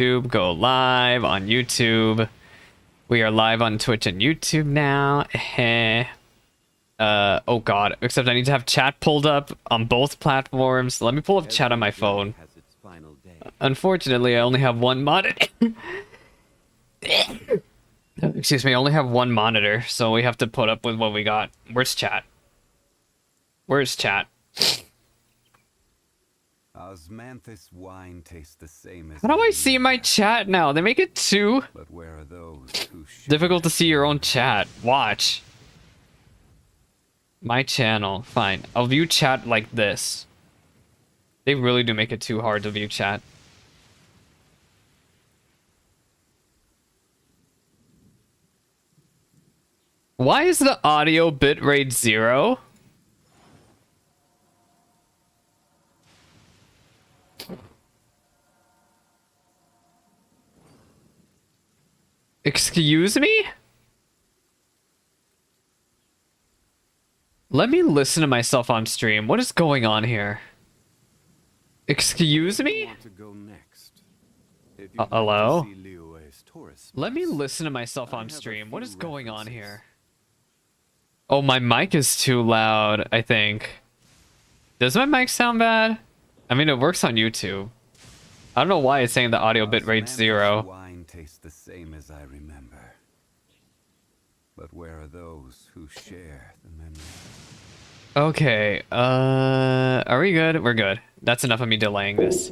YouTube, go live on YouTube. We are live on Twitch and YouTube now. Oh god, except I need to have chat pulled up on both platforms. Let me pull up chat on my phone. Unfortunately, I only have one monitor. Excuse me, I only have one monitor, so we have to put up with what we got. Where's chat? Where's chat? Osmanthus wine tastes the same as How do I see my chat now? They make it too but where are those who difficult to see your own chat. Watch. My channel. Fine. I'll view chat like this. They really do make it too hard to view chat. Why is the audio bitrate 0? Excuse me? Let me listen to myself on stream. What is going on here? Excuse me? Hello? Let me listen to myself on stream. What is going on here? Oh, my mic is too loud, I think. Does my mic sound bad? I mean, it works on YouTube. I don't know why it's saying the audio bitrate 0. Wine tastes the same as I remember. But where are those who share the memory? Okay, are we good? We're good. That's enough of me delaying this.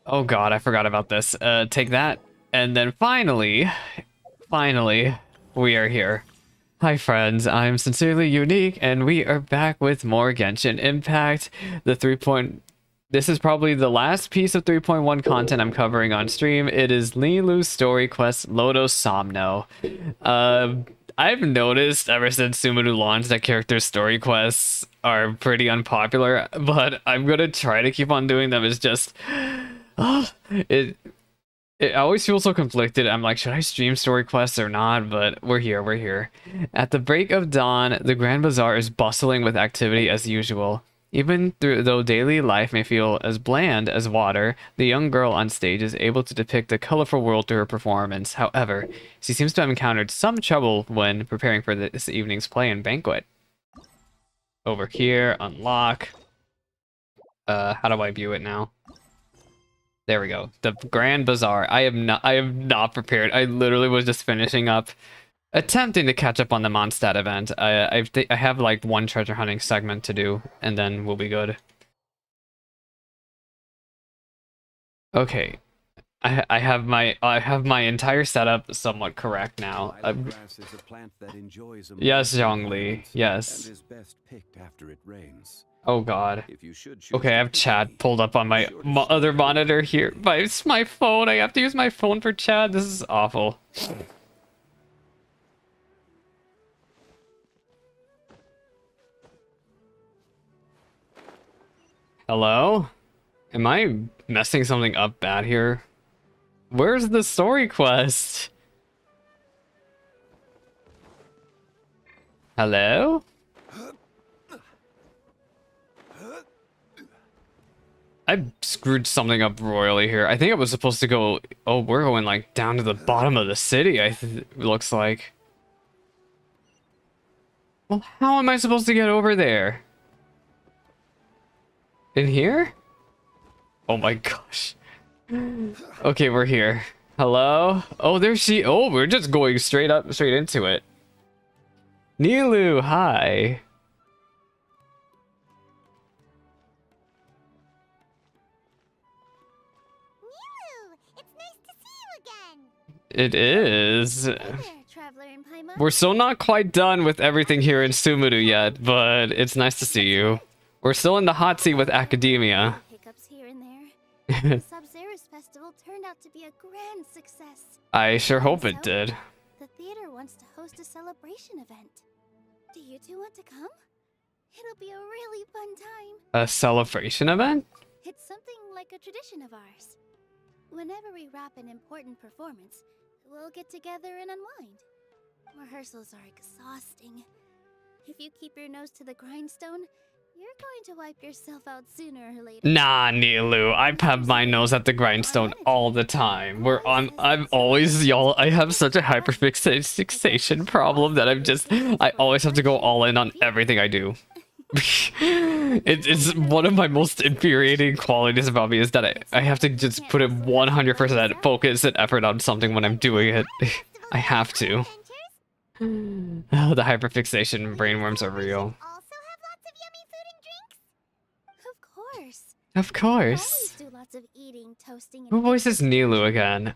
Oh god, I forgot about this. Take that. And then finally, we are here. Hi friends, I'm Sincerely Unique, and we are back with more Genshin Impact. This is probably the last piece of 3.1 content I'm covering on stream. It is Nilou's story quest, Lotos Somno. I've noticed ever since Somno launched that characters' story quests are pretty unpopular, but I'm gonna try to keep on doing them. It's just... it always feels so conflicted. I'm like, should I stream story quests or not? But we're here. At the break of dawn, the Grand Bazaar is bustling with activity as usual. Even though daily life may feel as bland as water, the young girl on stage is able to depict a colorful world through her performance. However, she seems to have encountered some trouble when preparing for this evening's play and banquet. Over here, unlock. How do I view it now? There we go. The Grand Bazaar. I am not prepared. I literally was just finishing up, attempting to catch up on the Mondstadt event. I have like one treasure hunting segment to do, and then we'll be good. Okay, I have my entire setup somewhat correct now. Yes, Zhongli. Yes. Oh god. Okay, I have chat pulled up on my other monitor here. It's my phone. I have to use my phone for chat. This is awful. Hello? Am I messing something up bad here? Where's the story quest? Hello? I screwed something up royally here. I think I was supposed to go... Oh, we're going like down to the bottom of the city, looks like. Well, how am I supposed to get over there? In here? Oh my gosh. Okay, we're here. Hello? Oh, there she... Oh, we're just going straight into it. Nilou, hi. It is. We're still not quite done with everything here in Somno yet, but it's nice to see you. We're still in the hot seat with academia. Hiccups here and there. The Sub-Zerus festival turned out to be a grand success. I sure hope it did. The theater wants to host a celebration event. Do you two want to come? It'll be a really fun time. A celebration event? It's something like a tradition of ours. Whenever we wrap an important performance, we'll get together and unwind. Rehearsals are exhausting. If you keep your nose to the grindstone, You're going to wipe yourself out sooner or later. Nah, Nilou, I have my nose at the grindstone all the time. I'm always, y'all, I have such a hyperfixation problem that I always have to go all in on everything I do. It's one of my most infuriating qualities about me is that I have to just put it 100% focus and effort on something when I'm doing it. I have to. Oh, the hyperfixation brainworms are real. Also have lots of yummy food and drinks? Of course. Of course. Always do lots of eating, toasting, and Who voices Nilou again?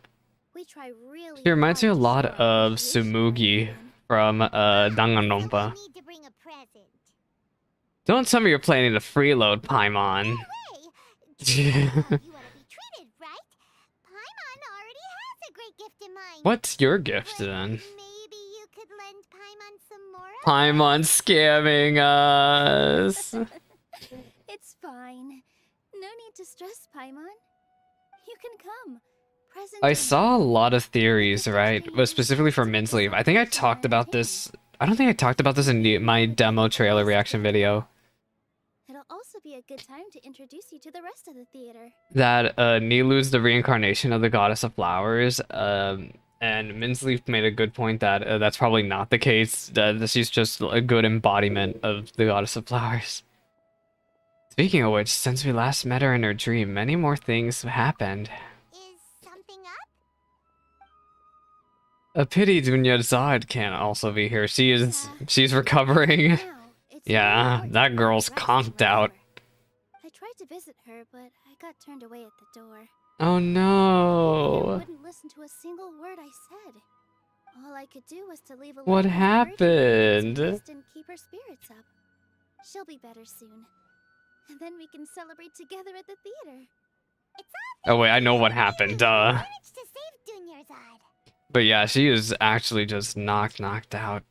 we try really She reminds me a hard to lot show our of appreciation for Sumugi everyone. from Danganronpa. Need to bring a present. Don't tell me you're planning to freeload Paimon. Hey, you wanna be treated, right? Paimon already has a great gift in mind. What's your gift But then? maybe you could lend Paimon some more of Paimon scamming us. It's fine. No need to stress, Paimon. You can come. Present I or saw a not, lot of theories, right? But specifically for Minsley. I think I talked about this. I don't think I talked about this in my demo trailer reaction video. It'll also be a good time to introduce you to the rest of the theater. That Nilou's the reincarnation of the goddess of flowers. And Minsley made a good point that that's probably not the case. That she's just a good embodiment of the goddess of flowers. Speaking of which, since we last met her in her dream, many more things have happened. Is something up? A pity Dunyazad can't also be here. She's recovering. Now, it's Yeah, more important that to girl's rest conked and out. recover. I tried to visit her, but I got turned away at the door. Oh She no. wouldn't listen to a single word I said. All I could do was to leave a What little encouragement happened? and keep her spirits up. She'll be better soon. And then we can celebrate together at the theater. Oh wait, I know what happened. Managed to save Dunyarzad. But yeah, she is actually just knocked out.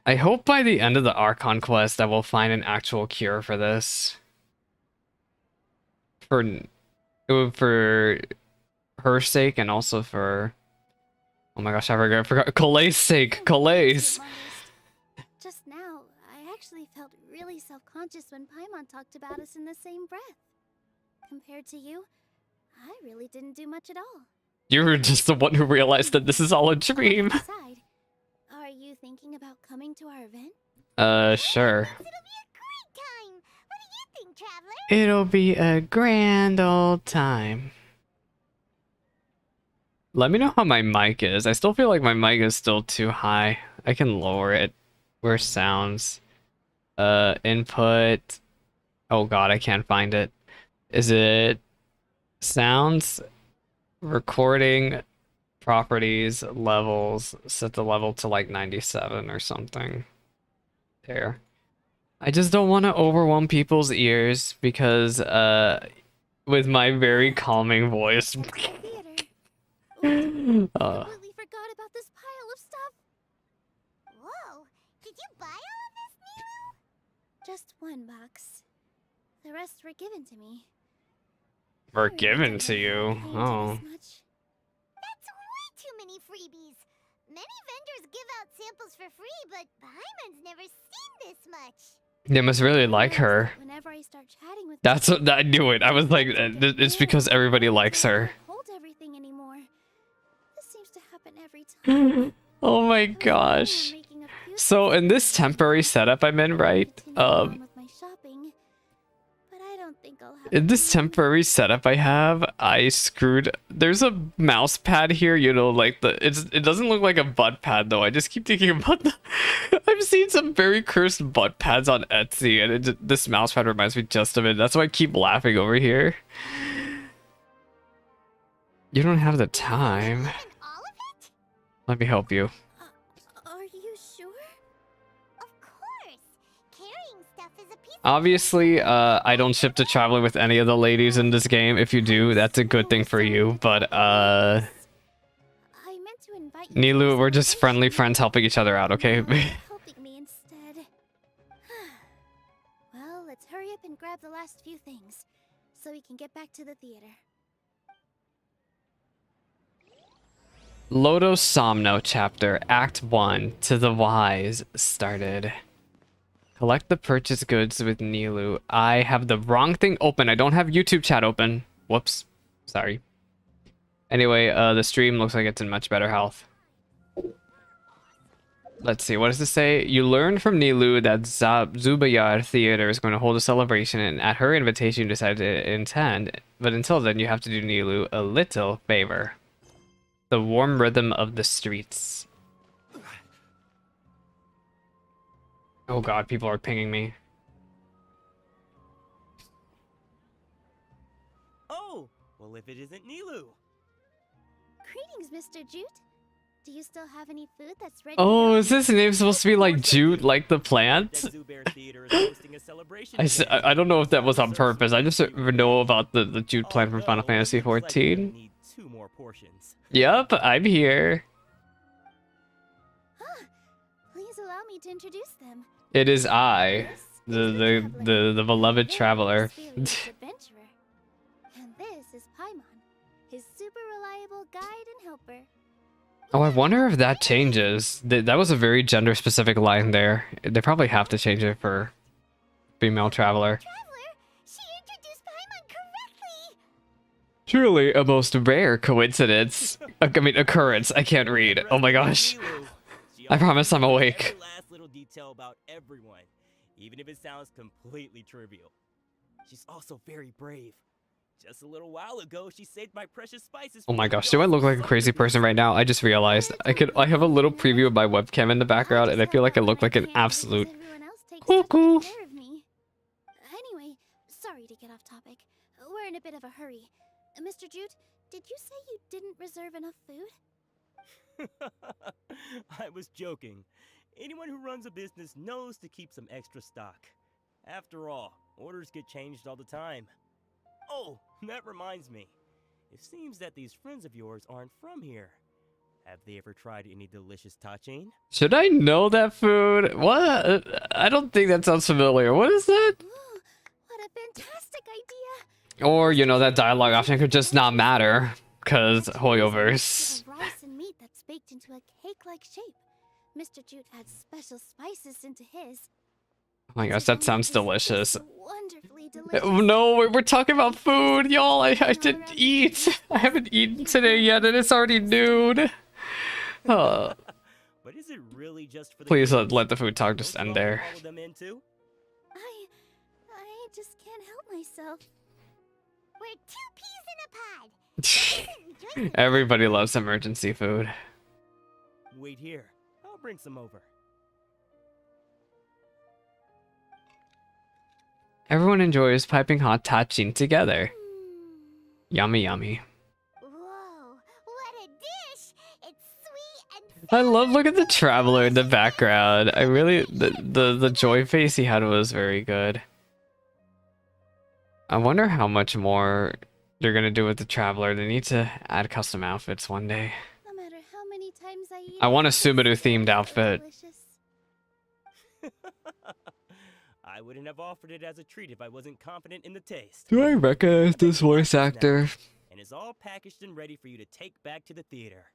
I hope by the end of the Archon quest I will find an actual cure for this. For her sake and also for, oh my gosh, I forgot Calay's sake. Calay's. Just now, I actually felt really self-conscious when Paimon talked about us in the same breath. Compared to you, I really didn't do much at all. You were just the one who realized that this is all a dream. Aside, are you thinking about coming to our event? Sure. It'll be a great time. What do you think, Traveler? It'll be a grand old time. Let me know how my mic is. I still feel like my mic is still too high. I can lower it. Where sounds? Input. Oh god, I can't find it. Is it sounds? Recording properties, levels, set the level to like 97 or something. There. I just don't want to overwhelm people's ears because with my very calming voice. Theater. Ooh, Uh, completely forgot about this pile of stuff. Whoa, did you buy all of this, Nilou? Just one box. The rest were given to me. We're I really given don't to know you. how I came to Oh. this much. That's way too many freebies. Many vendors give out samples for free, but Paimon's never seen this much. They must really like Realize her. that whenever I start chatting with That's people, what I knew it. I was like, it's because everybody likes her. I don't hold everything anymore. This seems to happen every time. Oh my I was planning on gosh. making a few So in this things temporary setup I'm in, right? continue on with my shopping, but I don't think I'll have In this time. temporary setup I have, I screwed. There's a mouse pad here, you know, like it doesn't look like a butt pad though. I just keep thinking about the. I've seen some very cursed butt pads on Etsy, and this mouse pad reminds me just of it. That's why I keep laughing over here. You don't have the time. And all of it? Let me help you. Are you sure? Of course. Carrying stuff is a piece Obviously, I don't ship to Traveler with any of the ladies in this game. If you do, that's a good thing for you. But I meant to invite you to Nilou, a we're just friendly celebration. friends helping each other out, okay? Now you're helping me instead. Well, let's hurry up and grab the last few things, so we can get back to the theater. Lotos Somno chapter, Act 1, To the Wise, started. Collect the purchase goods with Nilou. I have the wrong thing open. I don't have YouTube chat open. Whoops. Sorry. Anyway, the stream looks like it's in much better health. Let's see, what does this say? You learned from Nilou that Zubayar Theater is going to hold a celebration, and at her invitation you decided to attend. But until then, you have to do Nilou a little favor. The warm rhythm of the streets. Oh god, people are pinging me. Oh, well if it isn't Nilou. Greetings, Mr. Jute. Do you still have any food that's ready? Oh, is this name supposed to be like Jute, like the plant? That Zubayar Theater is hosting a celebration. I don't know if that was on purpose. I just know about the Jute plant from Final Fantasy XIV. Need 2 more portions. Yep, I'm here. Huh. Please allow me to introduce them. It is I, This is Traveler. the beloved Very traveler. experienced adventurer. And this is Paimon, his super reliable guide and helper. Oh, I wonder if that changes. That was a very gender-specific line there. They probably have to change it for female traveler. Traveler, she introduced Paimon correctly. Truly a most rare coincidence. I mean, occurrence. I can't read. Oh my gosh. Nilou. She I promise I'm knows awake. every last little detail about everyone, even if it sounds completely trivial. She's also very brave. Just a little while ago, she saved my precious spices. Oh my from gosh, do I look like a crazy person right now? I just realized I have a little preview of my webcam in the background, and I feel like I look like an absolute Everyone else takes cuckoo. such good care of me. Anyway, sorry to get off topic. We're in a bit of a hurry. Mr. Jute, did you say you didn't reserve enough food? I was joking. Anyone who runs a business knows to keep some extra stock. After all, orders get changed all the time. Oh, that reminds me. It seems that these friends of yours aren't from here. Have they ever tried any delicious tachin? Should I know that food? What? I don't think that sounds familiar. What is that? Ooh, what a fantastic idea! Or, you know, that dialogue option could just not matter. Cause Hoyoverse. Rice and meat that's baked into a cake-like shape. Mr. Jute adds special spices into his. Oh my gosh, that sounds delicious. Wonderfully Oh, delicious. no, we're talking about food, y'all. I didn't eat. I haven't eaten today yet, and it's already noon. But is it really just for the Please kids? let the food talk just Don't you end all there. follow them in too? I just can't help myself. We're 2 peas in a pod. Enjoy some Everybody loves emergency food. Wait here. I'll bring some over. Everyone enjoys piping hot tachin together. Yummy, yummy. Whoa, what a dish! It's sweet and I love look at the traveler in the background. I really the joy face he had was very good. I wonder how much more they're gonna do with the traveler. They need to add custom outfits one day. No matter how many times I eat I want a it's Subaru themed still outfit. delicious. I wouldn't have offered it as a treat if I wasn't confident in the taste. Do I recognize this voice actor? And it's all packaged and ready for you to take back to the theater.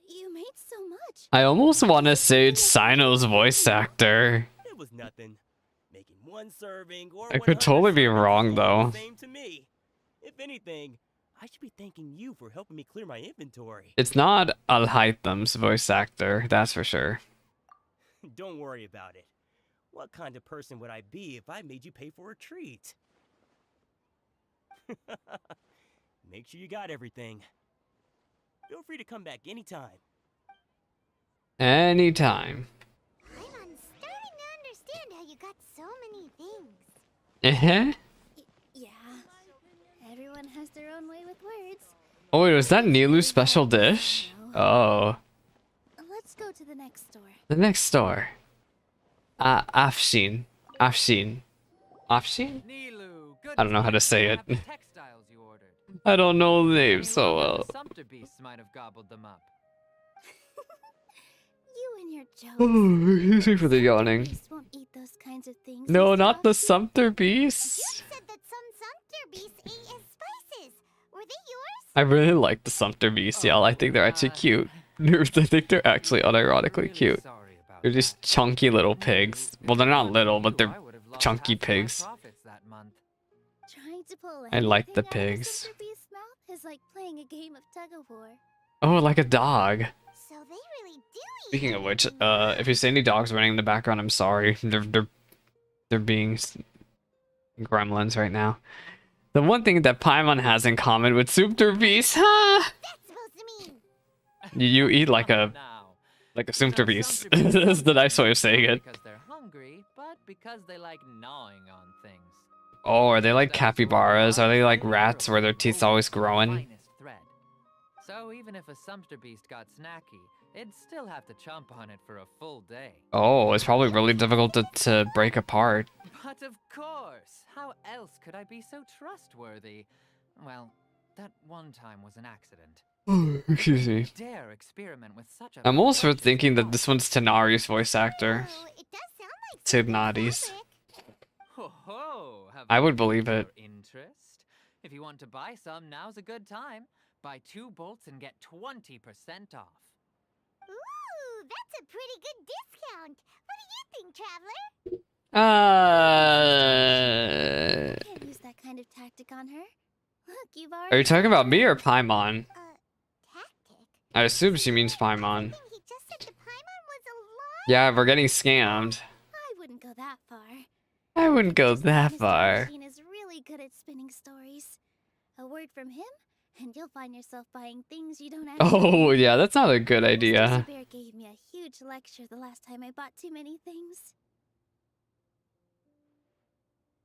You made so much. I almost want to say it's Sino's voice actor. It was nothing. Making one serving or I could totally be 100 servings wrong, is all though. the same to me. If anything, I should be thanking you for helping me clear my inventory. It's not Al Haytham's voice actor, that's for sure. Don't worry about it. What kind of person would I be if I made you pay for a treat? Make sure you got everything. Feel free to come back anytime. Anytime. I'm starting to understand how you got so many things. Uh-huh. Yeah. Everyone has their own way with words. Oh wait, was that Nilou's special dish? Oh. Let's go to the next store. The next store. Afshin. Afshin. Afshin? Nilou, good I don't know how to to say have it. the textiles you ordered. I don't know the name Anyone so but well. the sumpter beasts might have gobbled them up. You and your jokes. Oh, excuse me for the yawning. Beasts won't eat those kinds of things. No, Mr. not the Austin. Sumpter Beasts. You said that some Sumpter beasts ate his spices. Were they yours? I really like the Sumpter Beasts, y'all. I think they're actually cute. I think they're actually I'm unironically really cute. sorry about about They're just that. chunky little pigs. Nilou, Well, they're if it not weren't little, for but you, they're I would have lost chunky half of my pigs. profits that month. Trying to pull I like the anything out of a pigs. Silver Beast's mouth is like playing a game of tug-of-war. Oh, like a dog. So they really do Speaking eat. of which, if you see any dogs running in the background, I'm sorry. They're being gremlins right now. The one thing that Paimon has in common with Super Beast, huh? That's supposed to mean. You eat like Come a on now. Super Some Beast. Sumpter Beasts That's the nice way of not saying it. because they're hungry, but because they like gnawing on things. Oh, are they like Just as for capybaras? Are they like one, rats where their teeth's always growing? finest thread. So even if a Sumpter Beast got snacky, it'd still have to chomp on it for a full day. Oh, it's probably really difficult to break apart. But of course, how else could I be so trustworthy? Well, that one time was an accident. Excuse me. Dare experiment with such a I'm also precious thinking that stone. this one's Tanari's voice actor. Oh, it does sound like Tighnades. something Ho ho! Have I you would believe piqued it. your interest? If you want to buy some, now's a good time. Buy 2 bolts and get 20% off. Ooh, that's a pretty good discount. What do you think, Traveler? Can't use that kind of tactic on her. Look, you've already. Are you talking about me or Paimon? Tactic? I assume she means Paimon. I think he just said the Paimon was a lie. Yeah, we're getting scammed. I wouldn't go that far. I wouldn't go Just that Mr. far. Machine is really good at spinning stories. A word from him, and you'll find yourself buying things you don't actually. Oh, yeah, that's not a good Mr. idea. Bear gave me a huge lecture the last time I bought too many things.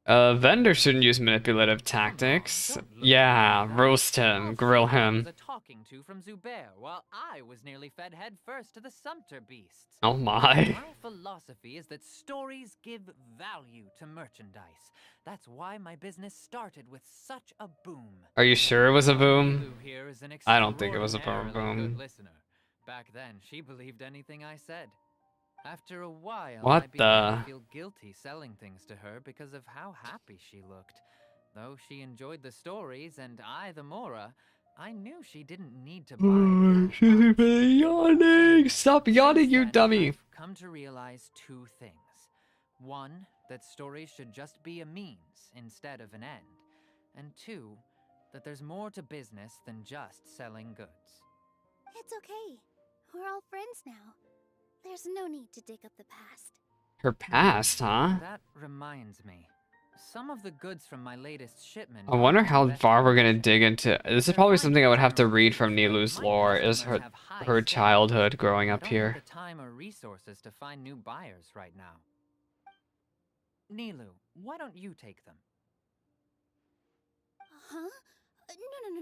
Vendor shouldn't use manipulative tactics. Yeah, roast him, grill him. Was a talking to from Zubair, while I was nearly fed head first to the Sumpter Beasts. Oh my. My philosophy is that stories give value to merchandise. That's why my business started with such a boom. Are you sure it was a boom? Nilou here is an I don't think it was a extraordinarily boom. good listener. Back then, she believed anything I said. After a while, What I began the? to feel guilty selling things to her because of how happy she looked. Though she enjoyed the stories and I the Mora, I knew she didn't need to buy them. She's been yawning. Stop yawning, Since you then, dummy. I've come to realize 2 things. One, that stories should just be a means instead of an end. And 2, that there's more to business than just selling goods. It's okay. We're all friends now. There's no need to dig up the past. Her past, huh? That reminds me. Some of the goods from my latest shipment. I wonder how are far we're gonna best dig into. This is probably something I would have to read from Nilou's lore. Is her childhood growing up I don't here? have the time or resources to find new buyers right now. Nilou, why don't you take them? Huh?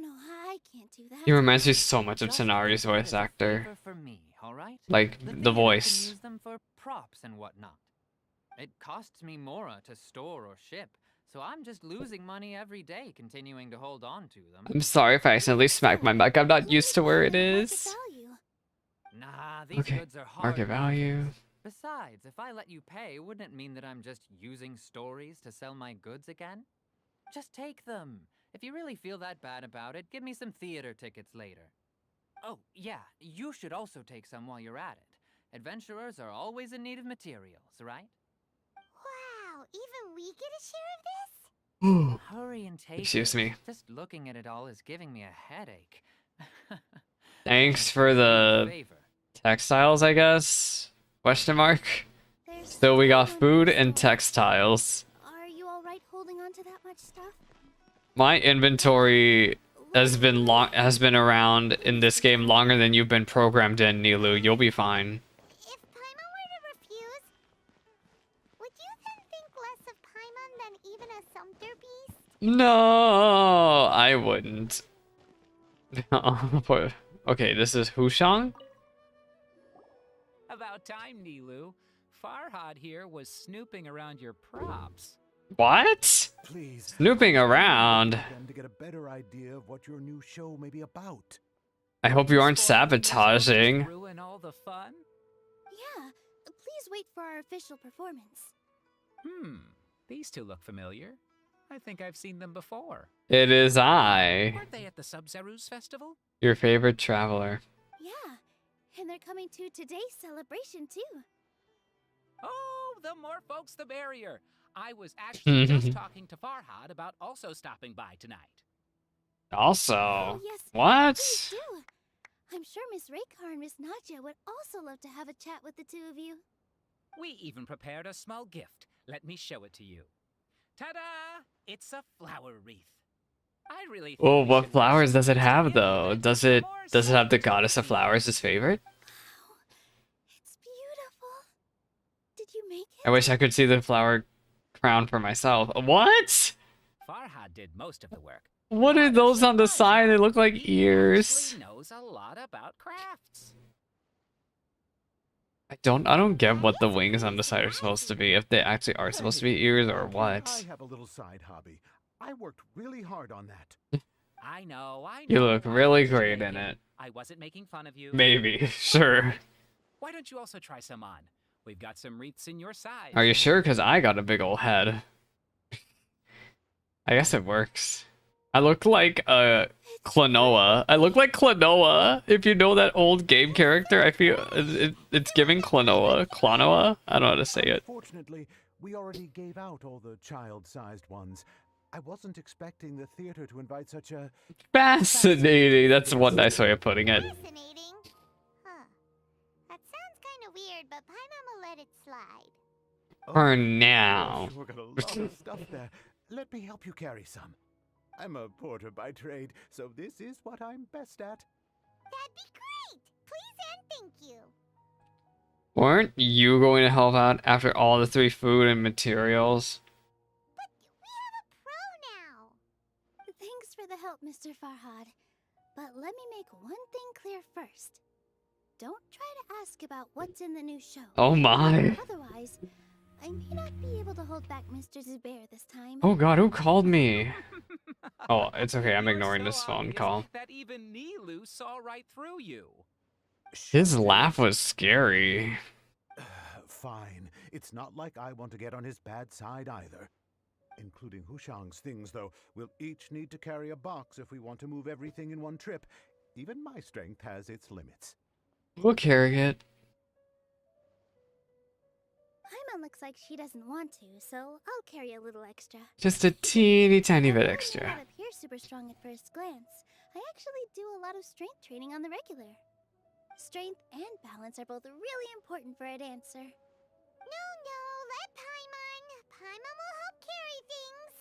No, I can't do that. He reminds me so much of Just Tanari's think of it voice as a actor. favor for me, all right? Like The the theater voice. can use them for props and whatnot. It costs me Mora to store or ship, so I'm just losing money every day continuing to hold on to them. I'm sorry if I accidentally smacked my mic. I'm not used to where it is. Nah, these Okay, goods are hard market value. Besides, if I let you pay, wouldn't it mean that I'm just using stories to sell my goods again? Just take them. If you really feel that bad about it, give me some theater tickets later. Oh, yeah, you should also take some while you're at it. Adventurers are always in need of materials, right? Wow, even we get a share of this? Hurry and take Excuse it. me. Just looking at it all is giving me a headache. Thanks for Do me a the favor. textiles, I guess? Question mark. So we got food and textiles. Are you alright holding on to that much stuff? My inventory has been around in this game longer than you've been programmed in, Nilou. You'll be fine. If Paimon were to refuse, would you then think less of Paimon than even a Sumpter Beast? No, I wouldn't. Okay, this is Hushang? About time, Nilou. Farhad here was snooping around your props. What? Please. Snooping around. Them to get a better idea of what your new show may be about. I hope you aren't Spoiling this won't just sabotaging. ruin all the fun? Yeah, please wait for our official performance. These 2 look familiar. I think I've seen them before. It is I, Weren't they at the Sub-Zerus festival? your favorite traveler. Yeah, and they're coming to today's celebration too. Oh, the more folks, the merrier. I was actually just talking to Farhad about also stopping by tonight. Also, Oh, yes. what? Please do. I'm sure Miss Raykar and Miss Nadja would also love to have a chat with the two of you. We even prepared a small gift. Let me show it to you. Ta-da! It's a flower wreath. I really think Oh, we what should flowers mention does it this to have him though? even Does for it more have the sympathy. goddess of flowers as favorite? Wow. It's beautiful. Did you make I it? wish I could see the flower crown for myself. What? Farhad did most of the work. What are What a those on the surprise, side? They huh? look like He ears. actually knows a lot about crafts. I don't get what the Nice wings on the side are supposed to be. If they actually are supposed to be ears or I what. have a little side hobby. I worked really hard on that. I know. You look I really was just great in joking. it. I wasn't making fun of you. Maybe. Sure. Why don't you also try some on? We've got some wreaths in your size. Are you sure? Because I got a big old head. I guess it works. I look like Klonoa. I look like Klonoa. If you know that old game character, I feel it's giving Klonoa. Klonoa? I don't know how to say it. Fortunately, we already gave out all the child-sized ones. I wasn't expecting the theater to invite such a... Fascinating. That's one nice way of putting it. Fascinating. Huh. That sounds kind of weird, but Paimon will let it slide. For Oh, now. you're gonna love the stuff there. Let me help you carry some. I'm a porter by trade, so this is what I'm best at. That'd be great. Please and thank you. Weren't you going to help out after all the 3 food and materials? But we have a pro now. Thanks for the help, Mr. Farhad. But let me make one thing clear first. Don't try to ask about what's in the new show. Oh my. Otherwise, I may not be able to hold back Mr. Zubair this time. Oh god, who called me? Oh, it's okay. I'm You're ignoring so this phone obvious call. That even Nilou saw right through you. His laugh was scary. Fine. It's not like I want to get on his bad side either. Including Hushang's things, though. We'll each need to carry a box if we want to move everything in one trip. Even my strength has its limits. We'll carry it. Paimon looks like she doesn't want to, so I'll carry a little extra. Just a teeny tiny bit Although I may extra. not appear super strong at first glance, I actually do a lot of strength training on the regular. Strength and balance are both really important for a dancer. No, let Paimon. Paimon will help carry things.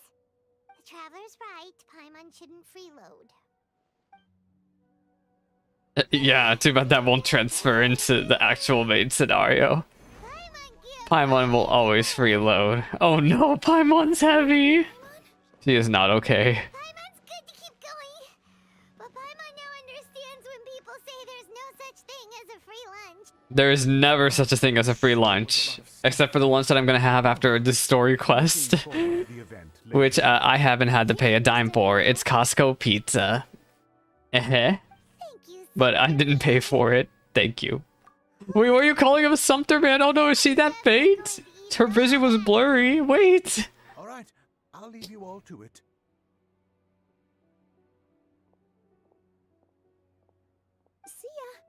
The Traveler's right. Paimon shouldn't freeload. Yeah, too bad that won't transfer into the actual main scenario. Paimon will always freeload. Oh no, Paimon's heavy! She is not okay. Paimon's good to keep going. But Paimon now understands when people say there's no such thing as a free lunch. There is never such a thing as a free lunch. Except for the lunch that I'm gonna have after the story quest. Looking forward to the event later. Which I haven't had to pay a dime for. It's Costco pizza. Thank you. But I didn't pay for it. Thank you. Wait, were you calling him Sumter, man? Oh no, is she that faint? Her vision was blurry. Wait. All right, I'll leave you all to it. See ya.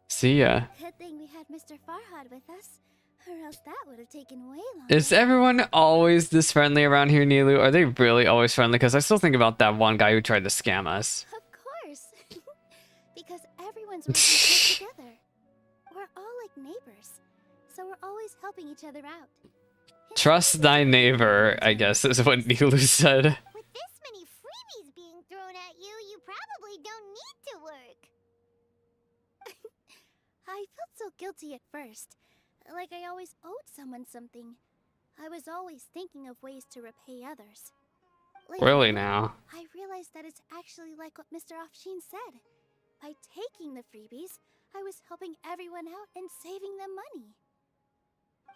See ya. Good thing we had Mr. Farhad with us, or else that would have taken way longer. Is everyone always this friendly around here, Nilou? Are they really always friendly? Because I still think about that one guy who tried to scam us. Of course. Because everyone's working close together. We're all like neighbors, so we're always helping each other out. Trust thy neighbor, I guess, is what Nilou said. With this many freebies being thrown at you, you probably don't need to work. I felt so guilty at first, like I always owed someone something. I was always thinking of ways to repay others. Later Really on, now? I realized that it's actually like what Mr. Afshin said. By taking the freebies, I was helping everyone out and saving them money.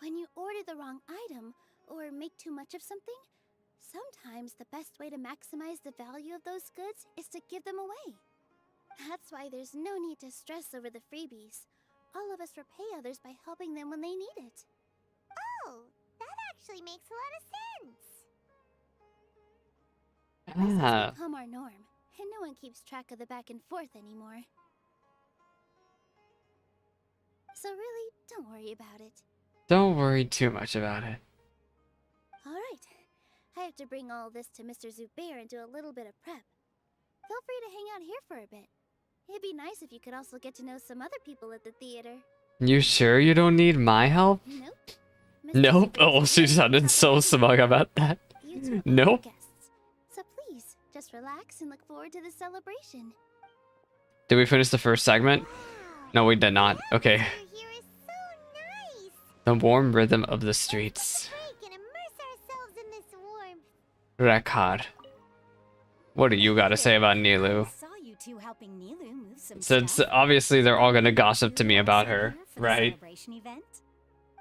When you order the wrong item or make too much of something, sometimes the best way to maximize the value of those goods is to give them away. That's why there's no need to stress over the freebies. All of us repay others by helping them when they need it. Oh, that actually makes a lot of sense. This Ah. has become our norm, and no one keeps track of the back and forth anymore. So really, don't worry about it. Don't worry too much about it. Alright. I have to bring all this to Mr. Zubair and do a little bit of prep. Feel free to hang out here for a bit. It'd be nice if you could also get to know some other people at the theater. You sure you don't need my help? Nope. Mr. Nope. Zubair's Oh, she very sounded so happy smug about that. you two are Nope. guests. So please, just relax and look forward to the celebration. Did we finish the first segment? Wow. No, we did not. Okay. Atmosphere here is so nice. The warm rhythm of the streets. Break and immerse ourselves in this warmth. Rekard. What do you got to say about Nilou? Saw you two helping Nilou move some Since stuff. obviously they're all gonna gossip to me about her, Here for the right? celebration event?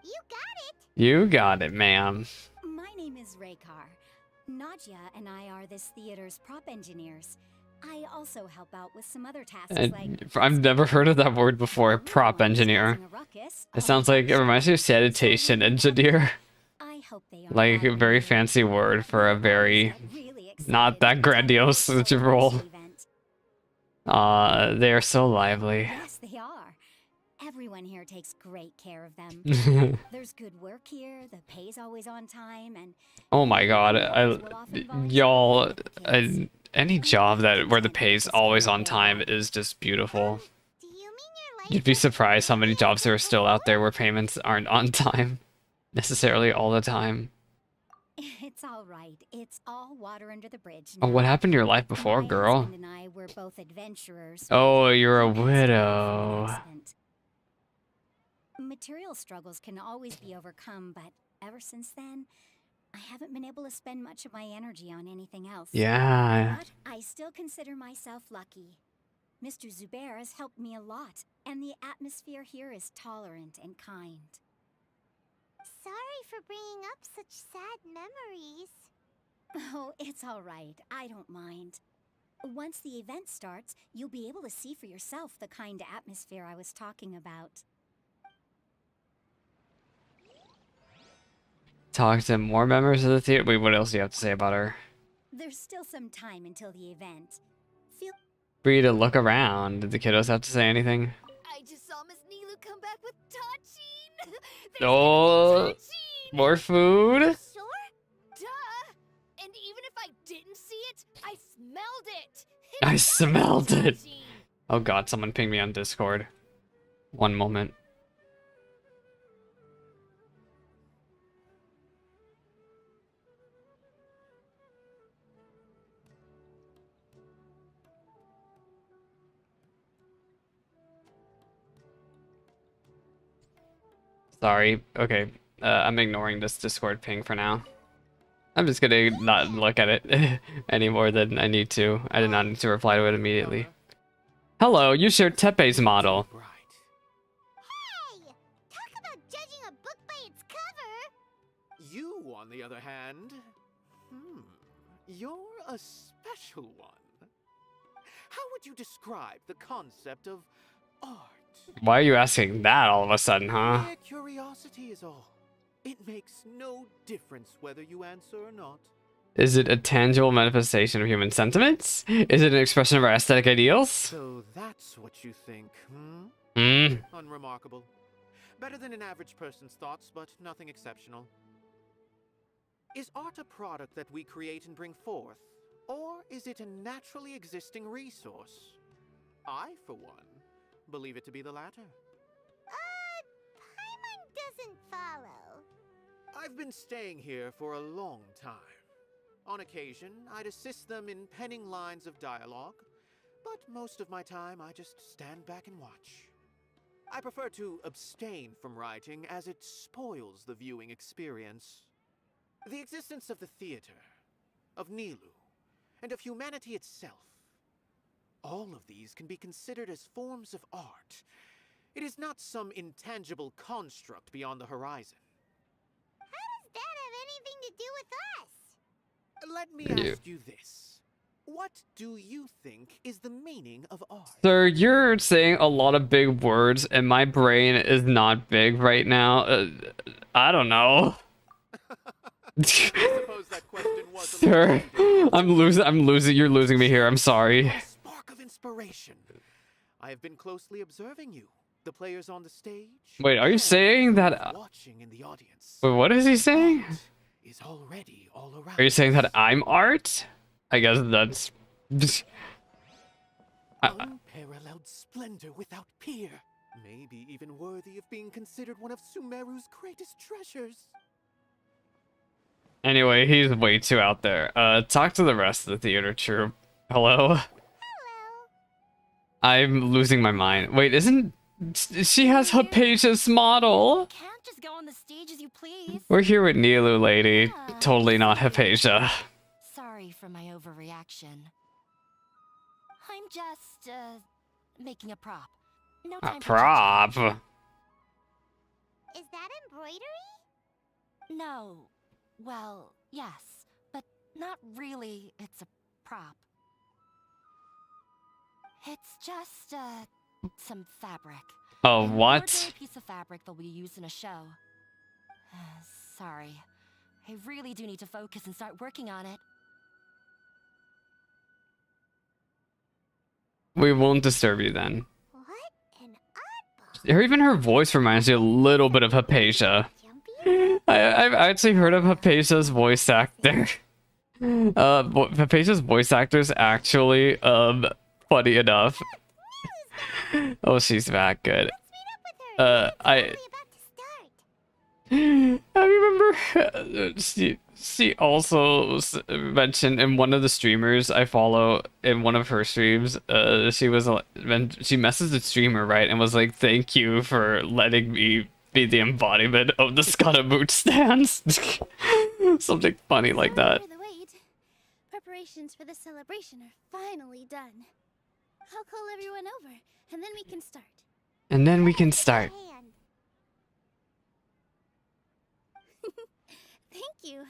You got it. You got it, ma'am. My name is Raykar. Nadia and I are this theater's prop engineers. I also help out with some other tasks like... I've never heard of that word before, prop No one's engineer. causing a ruckus. It sounds like, it reminds me of sanitation engineer. I hope they Like a aren't very bothering fancy you. word for a very Really not excited that to grandiose attend the role. celebration event. They are so lively. Yes, they are. Everyone here takes great care of them. There's good work here, the pay's always on time, and Oh my god, y'all, kids. any job that where the pay's always on time is just beautiful. Do you mean your life You'd be is surprised how many better jobs there are than still out there before? where payments aren't on time necessarily all the time. It's all right. It's all water under the bridge Oh, what now. happened to your life before, My girl? husband and I were both adventurers. Oh, with you're a an accident from widow. an accident. Material struggles can always be overcome, but ever since then, I haven't been able to spend much of my energy on anything else. Yeah. But I still consider myself lucky. Mr. Zubair has helped me a lot, and the atmosphere here is tolerant and kind. Sorry for bringing up such sad memories. Oh, it's all right. I don't mind. Once the event starts, you'll be able to see for yourself the kind of atmosphere I was talking about. Talk to more members of the theater. Wait, what else do you have to say about her? There's still some time until the event. Feel Free to look around. Did the kiddos have to say anything? I just saw Miss Nilou come back with Tachin. Oh, more food? Sure? Duh. And even if I didn't see it, I smelled it. I smelled it. Tachin. Oh god, someone pinged me on Discord. One moment. Sorry. Okay. I'm ignoring this Discord ping for now. I'm just gonna not look at it any more than I need to. I did not need to reply to it immediately. Hello, you shared Tepe's model. Right. Hey! Talk about judging a book by its cover! You, on the other hand, you're a special one. How would you describe the concept of art? Why are you asking that all of a sudden, huh? Mere curiosity is all. It makes no difference whether you answer or not. Is it a tangible manifestation of human sentiments? Is it an expression of our aesthetic ideals? So that's what you think, Unremarkable. Better than an average person's thoughts, but nothing exceptional. Is art a product that we create and bring forth? Or is it a naturally existing resource? I, for one, believe it to be the latter. Paimon doesn't follow. I've been staying here for a long time. On occasion, I'd assist them in penning lines of dialogue, but most of my time I just stand back and watch. I prefer to abstain from writing as it spoils the viewing experience. The existence of the theater, of Nilou, and of humanity itself. All of these can be considered as forms of art. It is not some intangible construct beyond the horizon. How does that have anything to do with us? Let me ask you this. What do you think is the meaning of art? Sir, you're saying a lot of big words, and my brain is not big right now. I don't know. I suppose that question was a Sir, little I'm losing, you're losing me here, I'm sorry. A spark of inspiration. I have been closely observing you. The players on the stage. Wait, are you and saying that? those watching in the audience. Wait, what is he saying? Art is already all around. Are you saying that us. I'm art? I guess that's. Unparalleled splendor without peer. Maybe even worthy of being considered one of Sumeru's greatest treasures. Anyway, he's way too out there. Talk to the rest of the theater troupe. Hello? I'm losing my mind. Wait, isn't she has Hypatia's model? Can't just go on the stage as you please. We're here with Nilou, lady. Totally not Hypatia. Sorry for my overreaction. I'm just, making a prop. No A time for prop. Is that embroidery? chit-chat. No. Well, yes, but not really. It's a prop. It's just, some fabric. Oh, An what? ordinary piece of fabric that will be used in a show. Sorry. I really do need to focus and start working on it. We won't disturb you then. What an oddball. Even her voice reminds me a little bit of Hypatia. I've actually heard of Hypatia's voice actor. Hypatia's voice actor's actually, funny enough. Oh, she's that good. I remember she also mentioned in one of the streamers I follow in one of her streams, she messaged the streamer, right, and was like, "Thank you for letting me be the embodiment of the Scaraboot stance." Something funny like Sorry that. for the wait. Preparations for the celebration are finally done. I'll call everyone over, and then we can start. And then we can start. Hand. Thank you.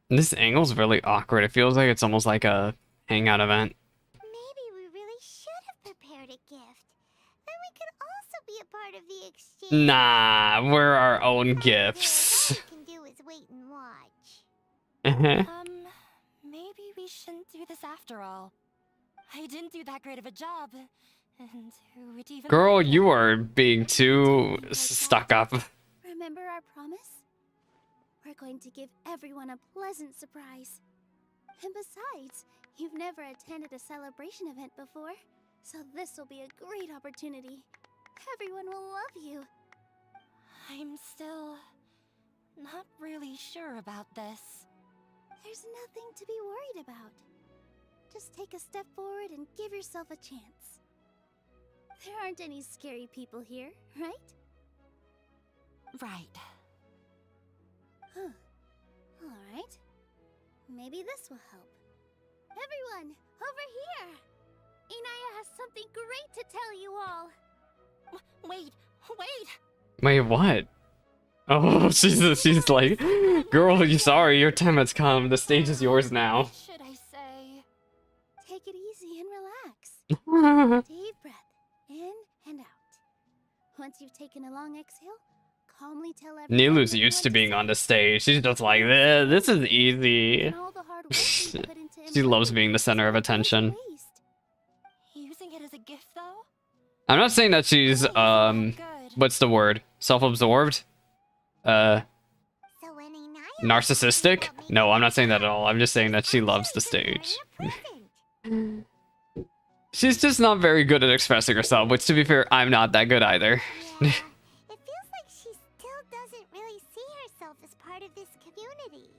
This angle's really awkward. It feels like it's almost like a hangout event. Maybe we really should have prepared a gift. Then we could also be a part of the exchange. Nah, we're our own But gifts. All we can do is wait and watch. Maybe we shouldn't do this after all. I didn't do that great of a job. And who would even... Girl, you are being too stuck up. Remember our promise? We're going to give everyone a pleasant surprise. And besides, you've never attended a celebration event before, so this will be a great opportunity. Everyone will love you. I'm still not really sure about this. There's nothing to be worried about. Just take a step forward and give yourself a chance. There aren't any scary people here, right? Right. Huh. Alright. Maybe this will help. Everyone, over here! Inaya has something great to tell you all. Wait! Wait, what? Oh, she's like, girl, you sorry, your time has come. The stage is yours now. What should I say? Take it easy and relax. Deep breath in and out. Once you've taken a long exhale, calmly tell everyone Nilou's what you used want to being say. on the stage. She's just like, this is easy. And all the hard work you put into She loves improving being the is center of not going to attention. waste. Using it as a gift, though? I'm not saying that she's, Good. what's the word? Self-absorbed? So when Inaya Narcissistic? will make No, I'm not saying that at sure all. I'm just saying that she loves the she's wearing stage. a present. She's just not very good at expressing herself, which to be fair, I'm not that good either. Yeah, it feels like she still doesn't really see herself as part of this community.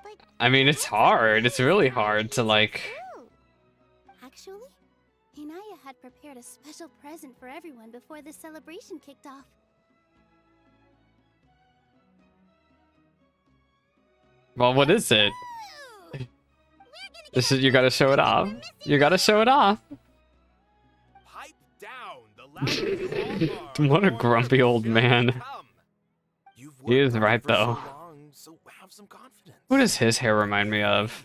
But I mean, it's that's hard. It's okay, really it's hard to, easy like... too. Actually, Inaya had prepared a special present for everyone before the celebration kicked off. Well, what is it? This is, you gotta show it off. You gotta show it off. Pipe down, the louder you all are, What a the more grumpy old shows man. become. You've He is worked on it right, for so though. long, so have some confidence. What does his hair remind me of?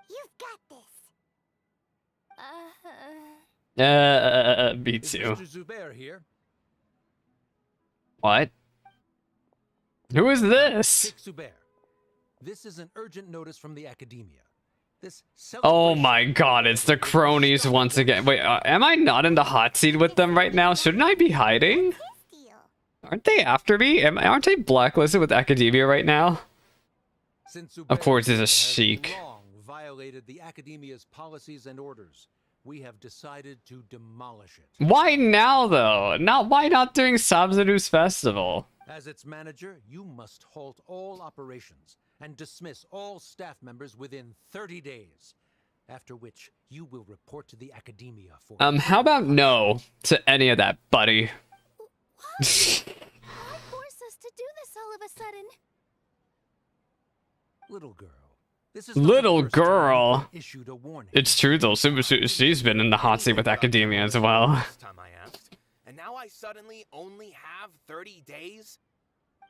You've got this. Me Is too. Mr. Zubair here? What? Who is this? Sheikh Zubair. This is an urgent notice from the academia. This Oh my god, it's the cronies once again. Wait, am I not in the hot seat with them right now? Shouldn't I be hiding? Aren't they after me? Aren't they blacklisted with academia right now? Of course, it's a sheik. long violated the academia's policies and orders. We have decided to demolish it. Why now, though? Why not during Sabzadu's festival? As its manager, you must halt all operations and dismiss all staff members within 30 days. After which, you will report to the academia for... How about no to any of that, buddy? Why force us to do this all of a sudden? Little girl. This is Little girl. Issued a warning. It's true though. She's been in the hot seat with academia as well. Last time I asked, and now I suddenly only have 30 days?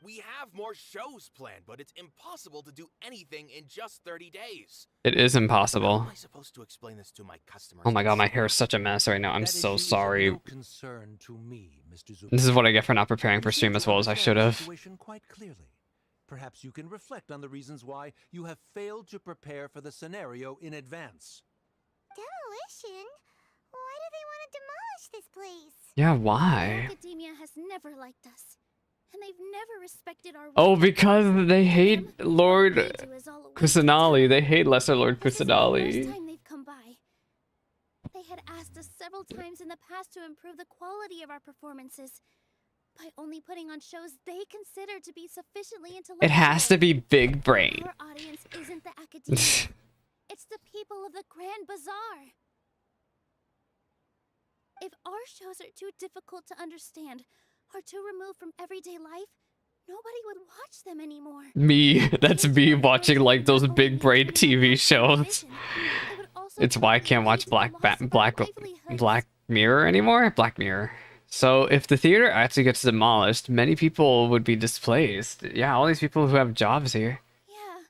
We have more shows planned, but it's impossible to do anything in just 30 days. It is impossible. How am I supposed to explain this to my customers? Oh my god, my hair is such a mess right now. I'm so sorry. No concern to me, Mr. Zuko. This is what I get for not preparing for stream as well as I should have. Situation quite clearly. Perhaps you can reflect on the reasons why you have failed to prepare for the scenario in advance. Demolition? Why do they want to demolish this place? Yeah, why? Academia has never liked us, and they've never respected our. Oh, because they hate Lord Kusanali. They hate Lesser Lord This is the first Kusanali. time they've come by. They had asked us several times in the past to improve the quality of our performances by only putting on shows they consider to be sufficiently intellectual. It has to be big brain. Our audience isn't the academia. It's the people of the Grand Bazaar. If our shows are too difficult to understand or too removed from everyday life, nobody would watch them anymore. Me, that's me watching like those big brain TV shows. It's why I can't watch Black Mirror anymore. Black Mirror. So if the theater actually gets demolished, many people would be displaced. Yeah, all these people who have jobs here. Yeah,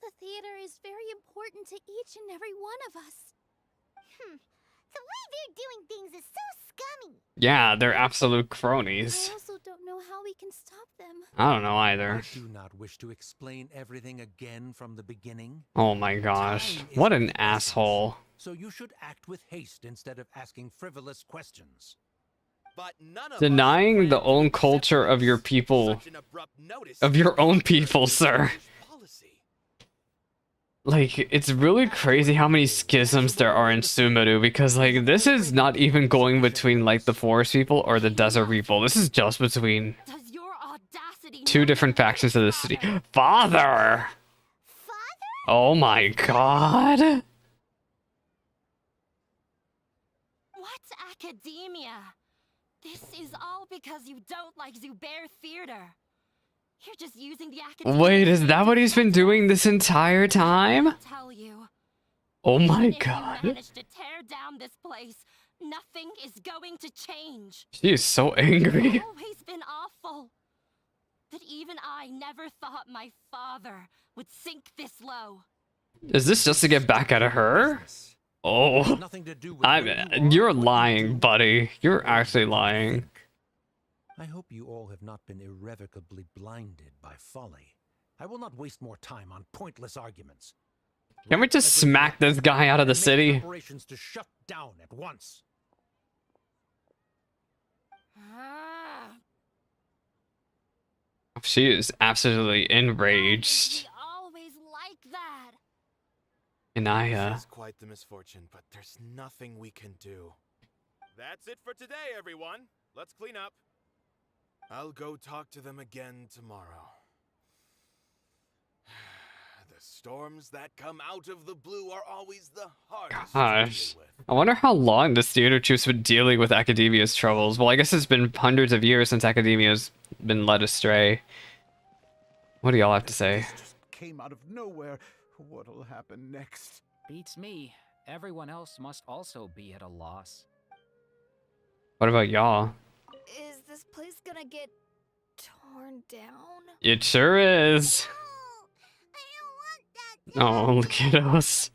the theater is very important to each and every one of us. The way they're doing things is so scummy. Yeah, they're absolute I cronies. also don't know how we can stop them. I don't know either. I do not wish to explain everything again from the beginning. Oh my gosh. What an asshole. So you should act with haste instead of asking frivolous questions. But none of Denying the own culture of your people. Of your own people, sir. Like, it's really crazy how many schisms there are in Sumeru, because, like, this is not even going between, like, the forest people or the desert people. This is just between two different factions of the city. Father! Oh my god. What's academia? This is all because you don't like Zubair Theater. You're just using the academia. Wait, is that what he's been doing this entire time? Tell you. Oh my If you god. manage to tear down this place, nothing is going to change. She is so angry. It's always been awful. That even I never thought my father would sink this low. Is this just to get back at her? Oh, you're lying, buddy. You're actually lying. I hope you all have not been irrevocably blinded by folly. I will not waste more time on pointless arguments. Can we just smack this guy out of the city? Operations to shut down at once. She is absolutely enraged. Always like that. Inaya. This is quite the misfortune, but there's nothing we can do. That's it for today, everyone. Let's clean up. I'll go talk to them again tomorrow. The storms that come out of the blue are always the hardest Gosh. to deal with. I wonder how long this theater chief's been dealing with academia's troubles. Well, I guess it's been hundreds of years since academia's been led astray. What do y'all have to say? This just came out of nowhere. What'll happen next? Beats me. Everyone else must also be at a loss. What about y'all? Is this place gonna get torn down? It sure is. Oh, kiddos.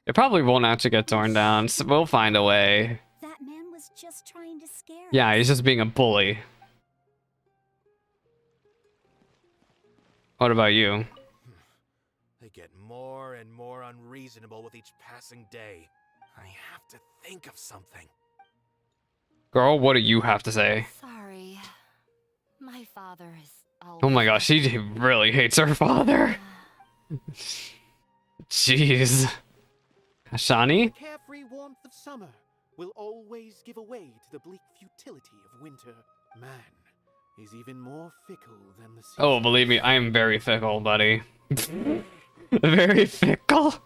It probably won't actually get torn down, so we'll find a way. That man was just trying to scare Yeah, us. he's just being a bully. What about you? They get more and more unreasonable with each passing day. I have to think of something. Girl, what do you have to say? Sorry. My father is Oh my gosh, she really hates her father. Jeez. The Shani? carefree warmth of summer will always give away to the bleak futility of winter. Man is even more fickle than the sea. Oh, believe me, I am very fickle, buddy. Very fickle. Why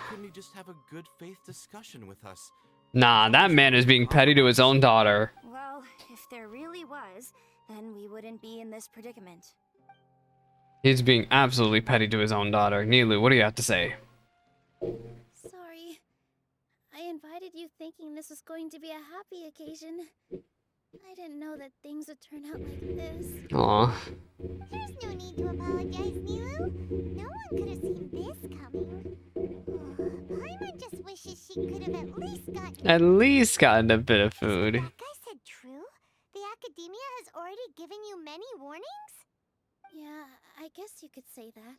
couldn't he just have a good faith discussion with us? Nah, that man is being petty to his own daughter. Well, if there really was, then we wouldn't be in this predicament. He's being absolutely petty to his own daughter. Nilou, what do you have to say? Sorry. I invited you thinking this was going to be a happy occasion. I didn't know that things would turn out like this. Aw. There's no need to apologize, Nilou. No one could have seen this coming. Paimon just wishes she could have At least gotten a bit of food. That guy said true? The Academia has already given you many warnings? Yeah, I guess you could say that.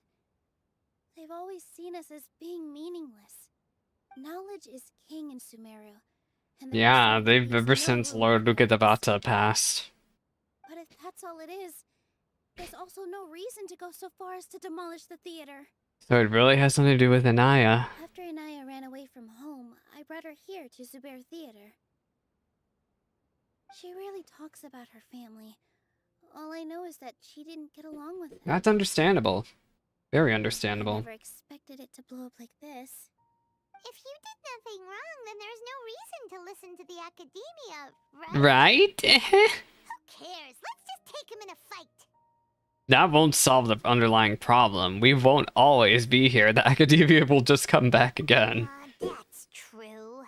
They've always seen us as being meaningless. Knowledge is king in Sumeru. Yeah, they've ever since Lord Lugadabata passed. But if that's all it is, there's also no reason to go so far as to demolish the theater. So it really has something to do with Anaya. After Anaya ran away from home, I brought her here to Zubair Theater. She rarely talks about her family. All I know is that she didn't get along with them. That's understandable. Very understandable. I never expected it to blow up like this. If you did nothing wrong, then there's no reason to listen to the Academia, right? Right? Who cares? Let's just take him in a fight. That won't solve the underlying problem. We won't always be here. The Academia will just come back again. That's true.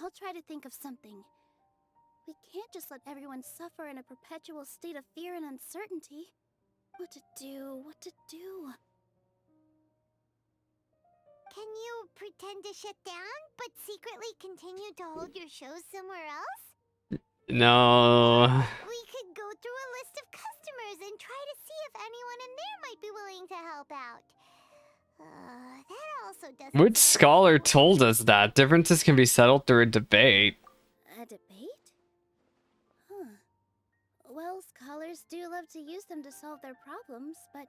I'll try to think of something. We can't just let everyone suffer in a perpetual state of fear and uncertainty. What to do? What to do? Can you pretend to shut down, but secretly continue to hold your shows somewhere else? No. We could go through a list of customers and try to see if anyone in there might be willing to help out. That also doesn't. Which scholar told us that? Differences can be settled through a debate. A debate? Huh. Well, scholars do love to use them to solve their problems, but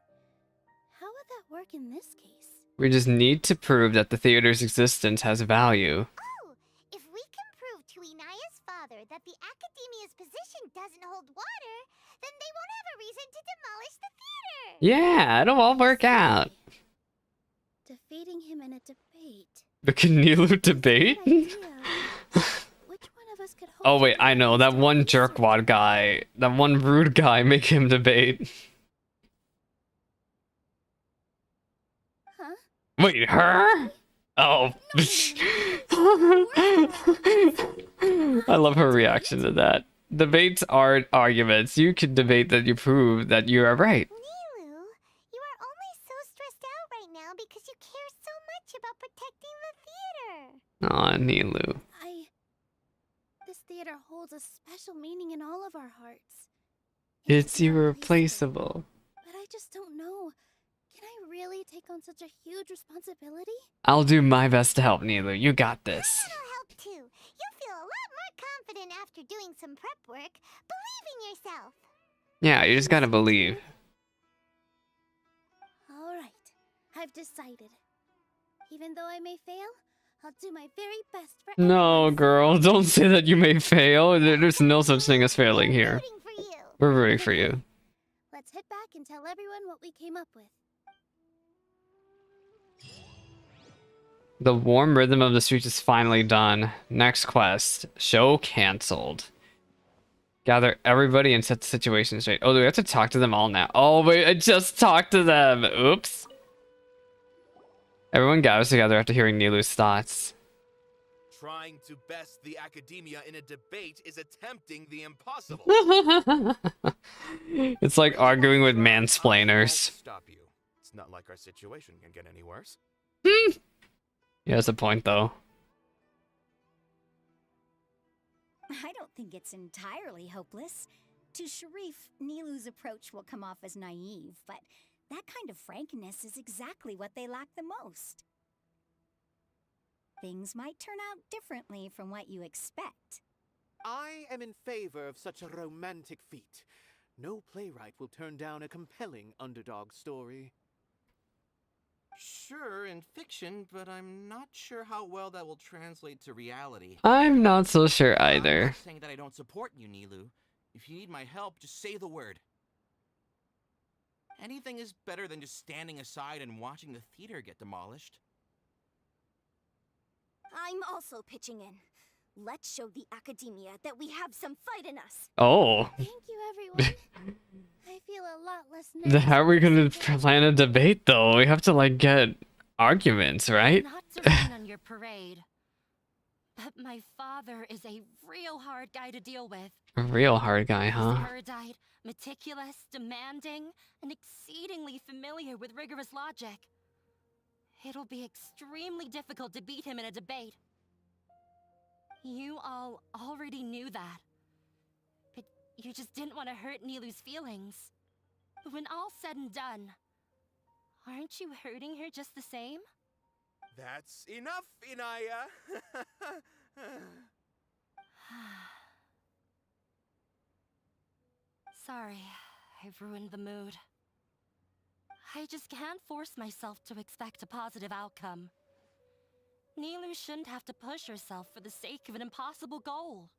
how would that work in this case? We just need to prove that the theater's existence has value. Oh, if we can prove to Inaya's father that the Academia's position doesn't hold water, then they won't have a reason to demolish the theater. Yeah, it'll all work out. Defeating him in a debate. The Nilou debate? Which one of us could hope Oh wait, I know. That one jerkwad guy, that one rude guy, make him debate. Huh? Wait, her? Oh. I love her reaction to that. Debates aren't arguments. You can debate that you prove that you are right. Nilou, you are only so stressed out right now because you care so much about protecting the theater. Aw, Nilou. This theater holds a special meaning in all of our hearts. It's irreplaceable. But I just don't know. Can I really take on such a huge responsibility? I'll do my best to help, Nilou. You got this. That'll help too. You'll feel a lot more confident after doing some prep work. Believe in yourself. Yeah, you just gotta believe. All right, I've decided. Even though I may fail, I'll do my very best for No, girl, don't say that you may fail. There's no such thing as failing here. We're rooting for you. Let's head back and tell everyone what we came up with. The warm rhythm of the streets is finally done. Next quest. Show cancelled. Gather everybody and set the situation straight. Oh, do we have to talk to them all now? Oh, wait, I just talked to them. Oops. Everyone gathers together after hearing Nilou's thoughts. Trying to best the Academia in a debate is attempting the impossible. It's like arguing with mansplainers. Stop you. It's not like our situation can get any worse. He has a point, though. I don't think it's entirely hopeless. To Sharif, Nilou's approach will come off as naive, but That kind of frankness is exactly what they lack the most. Things might turn out differently from what you expect. I am in favor of such a romantic feat. No playwright will turn down a compelling underdog story. Sure, in fiction, but I'm not sure how well that will translate to reality. I'm not so sure I'm either. not saying that I don't support you, Nilou. If you need my help, just say the word. Anything is better than just standing aside and watching the theater get demolished. I'm also pitching in. Let's show the academia that we have some fight in us. Oh. Thank you, everyone. I feel a lot less nervous. How are we gonna plan a debate though? We have to like get arguments, right? Not to rain on your parade, but my father is a real hard guy to deal with. A real hard guy, huh? He's erudite, meticulous, demanding, and exceedingly familiar with rigorous logic. It'll be extremely difficult to beat him in a debate. You all already knew that. But you just didn't want to hurt Nilou's feelings. But when all's said and done, aren't you hurting her just the same? That's enough, Inaya. Sorry, I've ruined the mood. I just can't force myself to expect a positive outcome. Nilou shouldn't have to push herself for the sake of an impossible goal.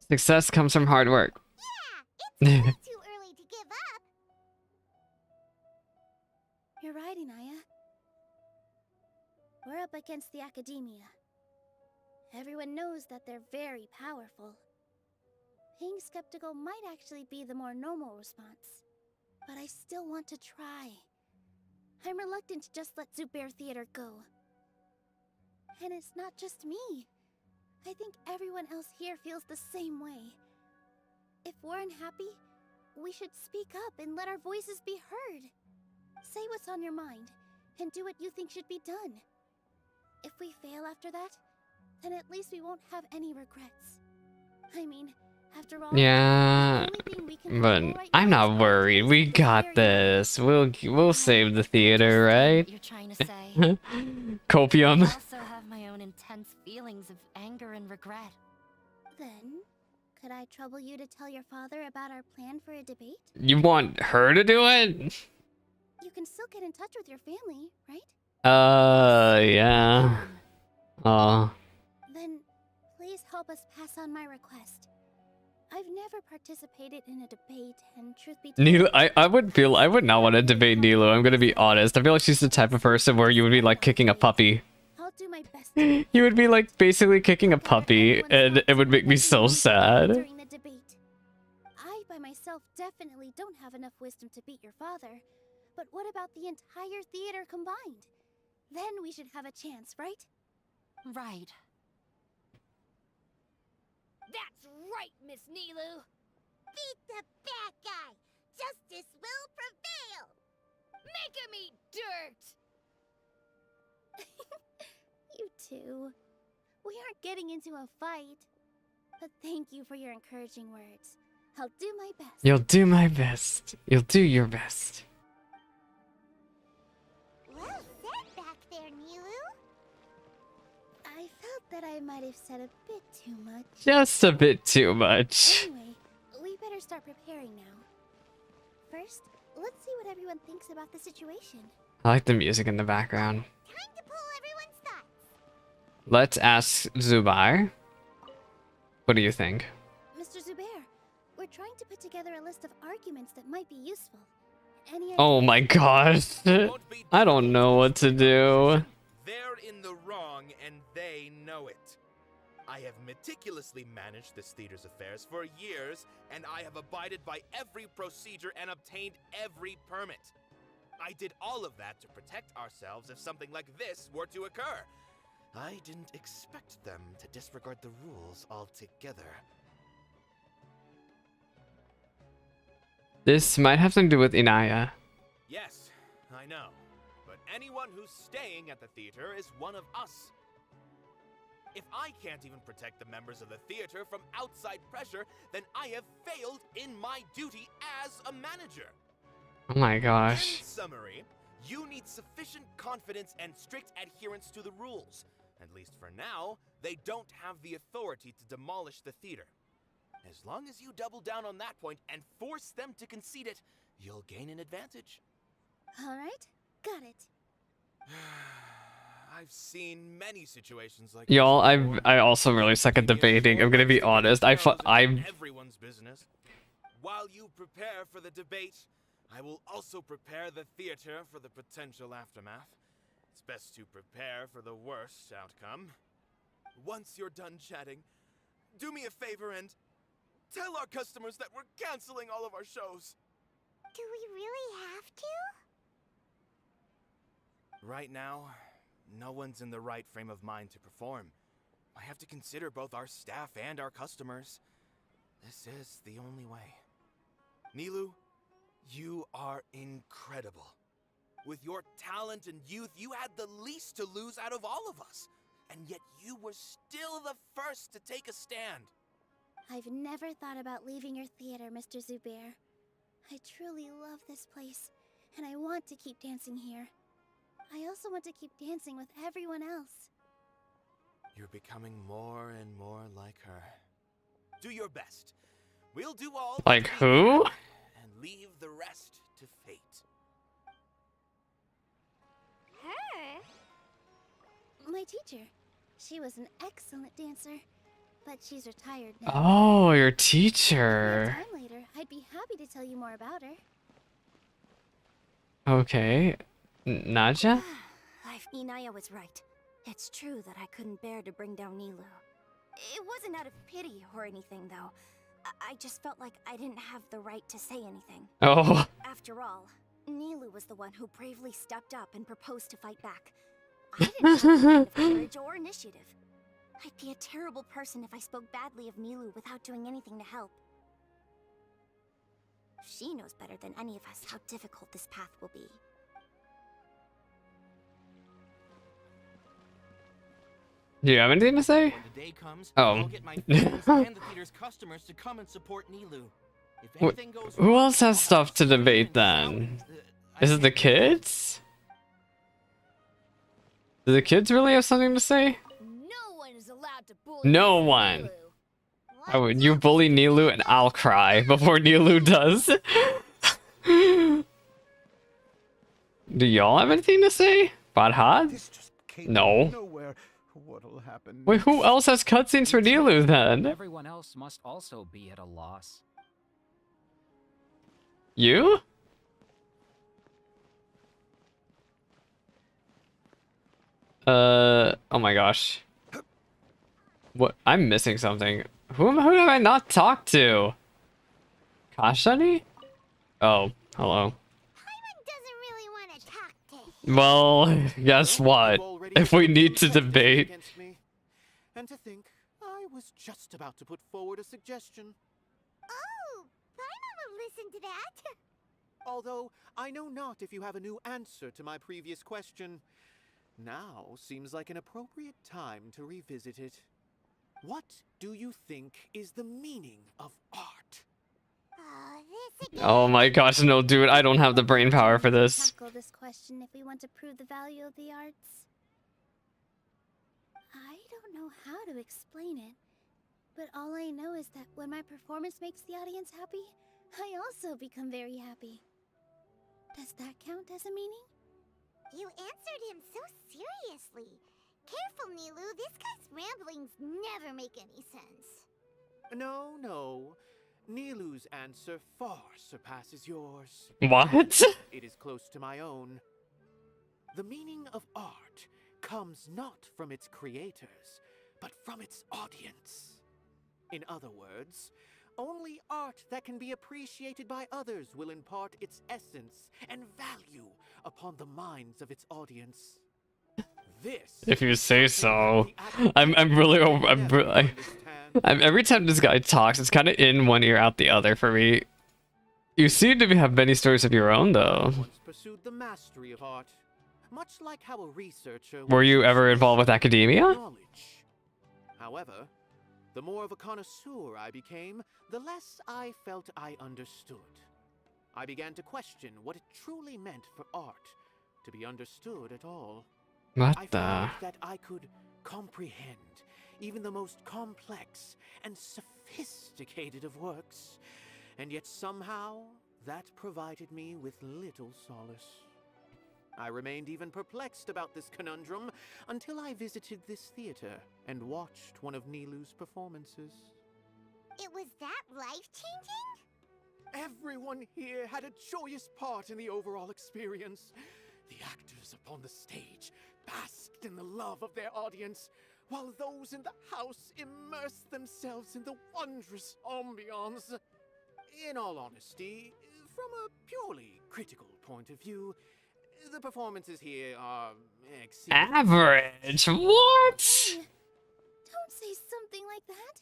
Success comes from hard work. Yeah, it's way too early to give up. You're right, Inaya. We're up against the academia. Everyone knows that they're very powerful. Being skeptical might actually be the more normal response. But I still want to try. I'm reluctant to just let Zubair Theater go. And it's not just me. I think everyone else here feels the same way. If we're unhappy, we should speak up and let our voices be heard. Say what's on your mind, and do what you think should be done. If we fail after that, then at least we won't have any regrets. I mean, after all, Yeah, the only thing we can but control right I'm now is not our worried. choices We for got very this. We'll save the theater, right? You're trying to say. Copium. I also have my own intense feelings of anger and regret. Then, could I trouble you to tell your father about our plan for a debate? You want her to do it? You can still get in touch with your family, right? Yeah. Then, please help us pass on my request. I've never participated in a debate, and truth be told, Nilou, I would not want to debate Nilou. I'm gonna be honest. I feel like she's the type of person where you would be like kicking a puppy. I'll do my best to You would be like basically kicking a puppy, and it would make me so sad. during the debate. I, by myself, definitely don't have enough wisdom to beat your father. But what about the entire theater combined? Then we should have a chance, right? Right. That's right, Miss Nilou. Beat the bad guy. Justice will prevail. Make him eat dirt. You too. We aren't getting into a fight. But thank you for your encouraging words. I'll do my best. You'll do my best. You'll do your best. Well said back there, Nilou. I felt that I might have said a bit too much. Just a bit too much. Anyway, we better start preparing now. First, let's see what everyone thinks about the situation. I like the music in the background. Time to pull everyone's thoughts. Let's ask Zubair. What do you think? Mr. Zubair, we're trying to put together a list of arguments that might be useful. Any Oh my gosh. I don't know what to do. They're in the wrong, and they know it. I have meticulously managed this theater's affairs for years, and I have abided by every procedure and obtained every permit. I did all of that to protect ourselves if something like this were to occur. I didn't expect them to disregard the rules altogether. This might have something to do with Inaya. Yes, I know. But anyone who's staying at the theater is one of us. If I can't even protect the members of the theater from outside pressure, then I have failed in my duty as a manager. Oh my gosh. In summary, you need sufficient confidence and strict adherence to the rules. At least for now, they don't have the authority to demolish the theater. As long as you double down on that point and force them to concede it, you'll gain an advantage. Alright, got it. I've seen many situations like Y'all, this I also really suck at debating. I'm gonna be honest. I'm everyone's business. While you prepare for the debate, I will also prepare the theater for the potential aftermath. It's best to prepare for the worst outcome. Once you're done chatting, do me a favor and tell our customers that we're canceling all of our shows. Do we really have to? Right now, no one's in the right frame of mind to perform. I have to consider both our staff and our customers. This is the only way. Nilou, you are incredible. With your talent and youth, you had the least to lose out of all of us. And yet you were still the first to take a stand. I've never thought about leaving your theater, Mr. Zubair. I truly love this place, and I want to keep dancing here. I also want to keep dancing with everyone else. You're becoming more and more like her. Do your best. We'll do all like who? And leave the rest to fate. Her? My teacher. She was an excellent dancer, but she's retired now. Oh, your If teacher. you have time later, I'd be happy to tell you more about her. Okay. Nadja? Inaya was right. It's true that I couldn't bear to bring down Nilou. It wasn't out of pity or anything, though. I just felt like I didn't have the right to say anything. Oh. After all, Nilou was the one who bravely stepped up and proposed to fight back. I didn't have the kind of courage or initiative. I'd be a terrible person if I spoke badly of Nilou without doing anything to help. She knows better than any of us how difficult this path will be. Do you have anything to say? When the day comes, Oh. I'll get my fans and the theater's customers to come and support Nilou. If anything goes Who wrong, else has stuff to debate then? Is it the kids? Do the kids really have something to say? No one is allowed to bully No one. Oh, you bully Nilou and I'll cry before Nilou does. Do y'all have anything to say? Farhad? No. Nowhere. What'll happen? Wait, who else has cutscenes for Nilou then? Everyone else must also be at a loss. You? Oh my gosh. What? I'm missing something. Who have I not talked to? Kashani? Oh, hello. Doesn't really want to talk to him. Well, guess what? If we need to debate. Against me. And to think, I was just about to put forward a suggestion. Oh, Paimon will listen to that. Although, I know not if you have a new answer to my previous question. Now seems like an appropriate time to revisit it. What do you think is the meaning of art? Oh my gosh, no, dude, I don't have the brain power for this. Tackle this question if we want to prove the value of the arts. I don't know how to explain it, but all I know is that when my performance makes the audience happy, I also become very happy. Does that count as a meaning? You answered him so seriously. Careful, Nilou. This guy's ramblings never make any sense. No, no. Nilou's answer far surpasses yours. What? It is close to my own. The meaning of art comes not from its creators, but from its audience. In other words, only art that can be appreciated by others will impart its essence and value upon the minds of its audience. This, If you say so. I'm every time this guy talks, it's kind of in one ear, out the other for me. You seem to have many stories of your own, though. once pursued the mastery of art, much like how a researcher Were you ever involved with academia? knowledge. However, the more of a connoisseur I became, the less I felt I understood. I began to question what it truly meant for art to be understood at all. What I the? found that I could comprehend even the most complex and sophisticated of works, and yet somehow that provided me with little solace. I remained even perplexed about this conundrum until I visited this theater and watched one of Nilou's performances. It was that life-changing? Everyone here had a joyous part in the overall experience. The actors upon the stage basked in the love of their audience, while those in the house immersed themselves in the wondrous ambiance. In all honesty, from a purely critical point of view, the performances here are average. What? Don't say something like that.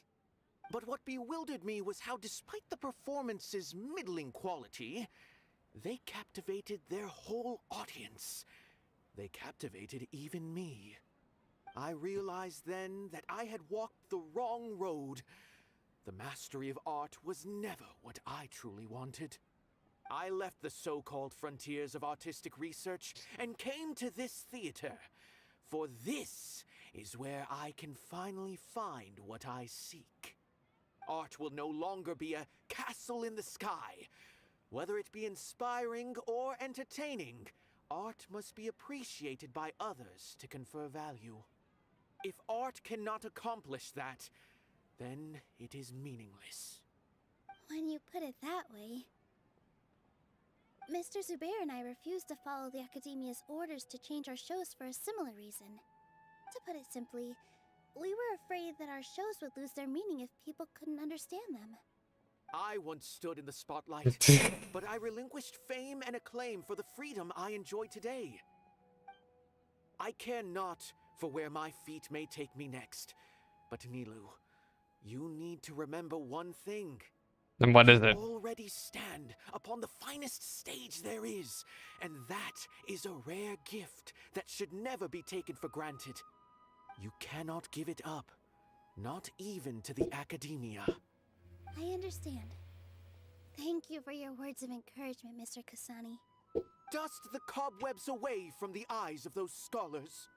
But what bewildered me was how, despite the performance's middling quality, they captivated their whole audience. They captivated even me. I realized then that I had walked the wrong road. The mastery of art was never what I truly wanted. I left the so-called frontiers of artistic research and came to this theater, for this is where I can finally find what I seek. Art will no longer be a castle in the sky. Whether it be inspiring or entertaining, art must be appreciated by others to confer value. If art cannot accomplish that, then it is meaningless. When you put it that way... Mr. Zubair and I refused to follow the Academia's orders to change our shows for a similar reason. To put it simply, we were afraid that our shows would lose their meaning if people couldn't understand them. I once stood in the spotlight, but I relinquished fame and acclaim for the freedom I enjoy today. I care not for where my feet may take me next, but Nilou, you need to remember one thing. And what is it? You already stand upon the finest stage there is, and that is a rare gift that should never be taken for granted. You cannot give it up, not even to the Academia. I understand. Thank you for your words of encouragement, Mr. Kasani. Dust the cobwebs away from the eyes of those scholars.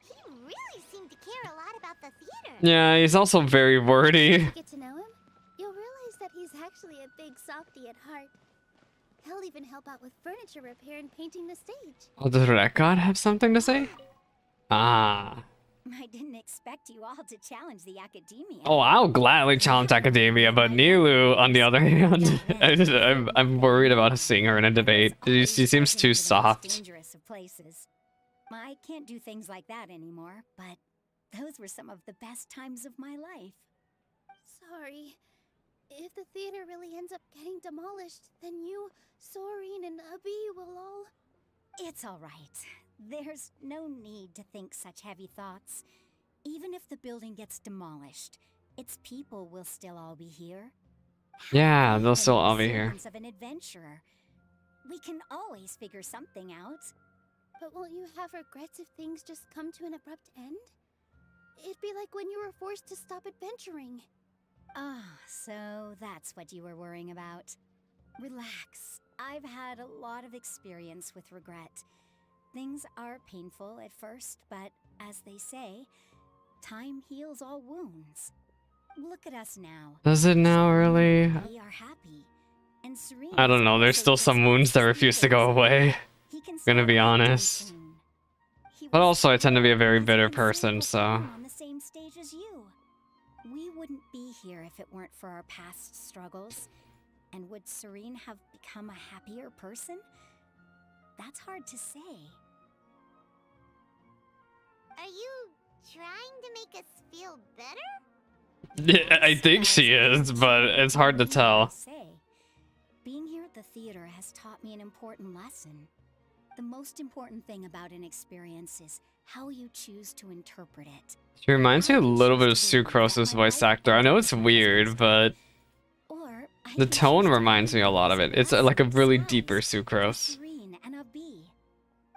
He really seemed to care a lot about the theater. Yeah, he's also very wordy. If you get to know him, you'll realize that he's actually a big softie at heart. He'll even help out with furniture repair and painting the stage. Oh, does Red God have something to say? Ah. I didn't expect you all to challenge the Academia. Oh, I'll gladly challenge Academia, but Nilou, on the other hand, I'm worried about seeing her in a debate. She seems too soft. Dangerous of places. I can't do things like that anymore, but those were some of the best times of my life. Sorry. If the theater really ends up getting demolished, then you, Soren, and Abi will all... It's all right. There's no need to think such heavy thoughts. Even if the building gets demolished, its people will still all be here. Yeah, they'll still all be here. Of an adventurer. We can always figure something out. But won't you have regrets if things just come to an abrupt end? It'd be like when you were forced to stop adventuring. Ah, so that's what you were worrying about. Relax. I've had a lot of experience with regret. Things are painful at first, but as they say, time heals all wounds. Look at us now. Does it now, really? We are happy. And Serene I don't know, there's still some wounds that refuse to go away. Gonna be honest. But also, I tend to be a very bitter person, so... On the same stage as you. We wouldn't be here if it weren't for our past struggles. And would Serene have become a happier person? That's hard to say. Are you trying to make us feel better? I think she is, but it's hard to tell. Being here at the theater has taught me an important lesson. The most important thing about an experience is how you choose to interpret it. She reminds me a little bit of Sucrose's voice actor. I know it's weird, but the tone reminds me a lot of it. It's like a really deeper Sucrose. Serene and a bee.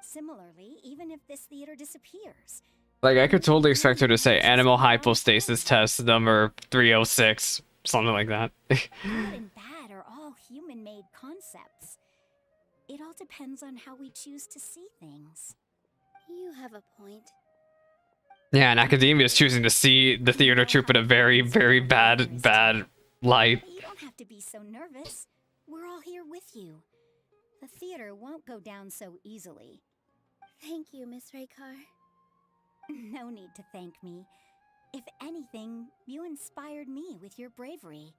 Similarly, even if this theater disappears, Like, I could totally expect her to say animal hypostasis test number 306, something like that. Good and bad are all human-made concepts. It all depends on how we choose to see things. You have a point. Yeah, and academia is choosing to see the theater troupe in a very, very bad light. But you don't have to be so nervous. We're all here with you. The theater won't go down so easily. Thank you, Miss Raykar. No need to thank me. If anything, you inspired me with your bravery.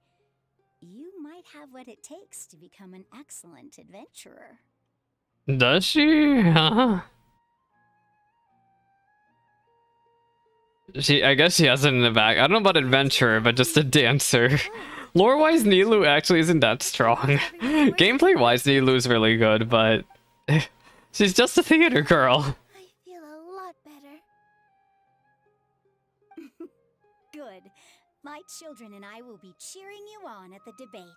You might have what it takes to become an excellent adventurer. Does she? Huh? I guess she has it in the back. I don't know about adventurer, but just a dancer. Lore-wise, Nilou actually isn't that strong. Gameplay-wise, Nilou's really good, but she's just a theater girl. I feel a lot better. Good. My children and I will be cheering you on at the debate.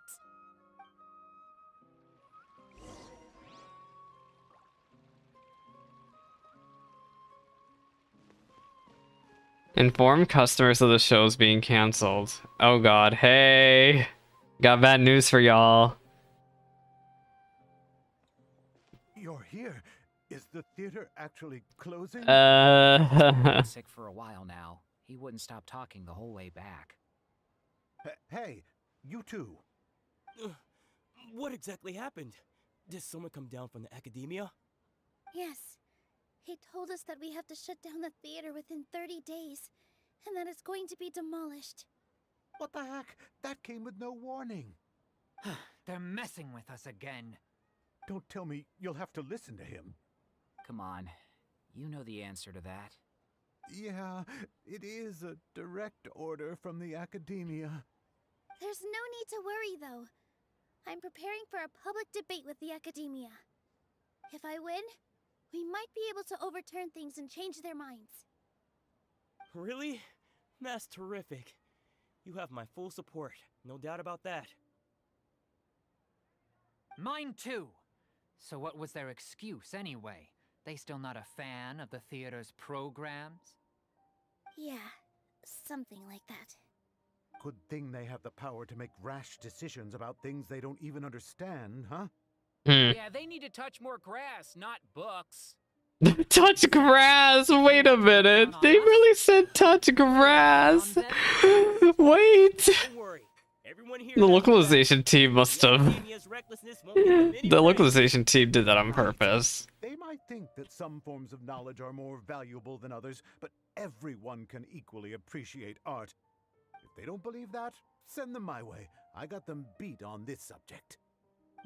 Inform customers of the show's being cancelled. Oh god, hey! Got bad news for y'all. You're here. Is the theater actually closing? He's been sick for a while now. He wouldn't stop talking the whole way back. Hey, you two. What exactly happened? Did someone come down from the academia? Yes. He told us that we have to shut down the theater within 30 days, and that it's going to be demolished. What the heck? That came with no warning. They're messing with us again. Don't tell me you'll have to listen to him. Come on. You know the answer to that. Yeah, it is a direct order from the academia. There's no need to worry, though. I'm preparing for a public debate with the academia. If I win, we might be able to overturn things and change their minds. Really? That's terrific. You have my full support, no doubt about that. Mine too. So what was their excuse anyway? They still not a fan of the theater's programs? Yeah, something like that. Good thing they have the power to make rash decisions about things they don't even understand, huh? Yeah, they need to touch more grass, not books. Touch grass! Wait a minute! They really said touch grass! Wait! Don't worry. Everyone here The localization team must have... Academia's recklessness won't give them any The praise. localization team did that on purpose. They might think that some forms of knowledge are more valuable than others, but everyone can equally appreciate art. If they don't believe that, send them my way. I got them beat on this subject.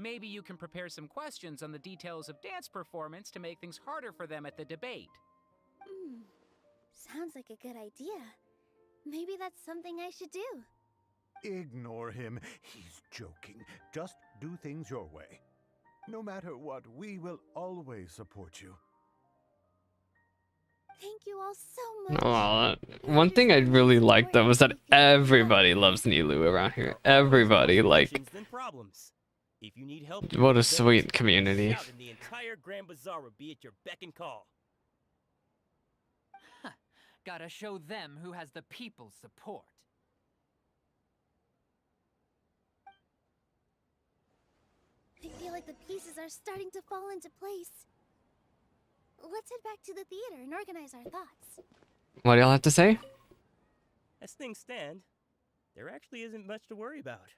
Maybe you can prepare some questions on the details of dance performance to make things harder for them at the debate. Sounds like a good idea. Maybe that's something I should do. Ignore him. He's joking. Just do things your way. No matter what, we will always support you. Thank you all so much. One thing I really liked though was that everybody loves Nilou around here. Everybody, like, Then problems. If you need help, what a sweet community. shout and the entire Grand Bazaar will be at your beck and call. Gotta show them who has the people's support. I feel like the pieces are starting to fall into place. Let's head back to the theater and organize our thoughts. What do y'all have to say? As things stand, there actually isn't much to worry about.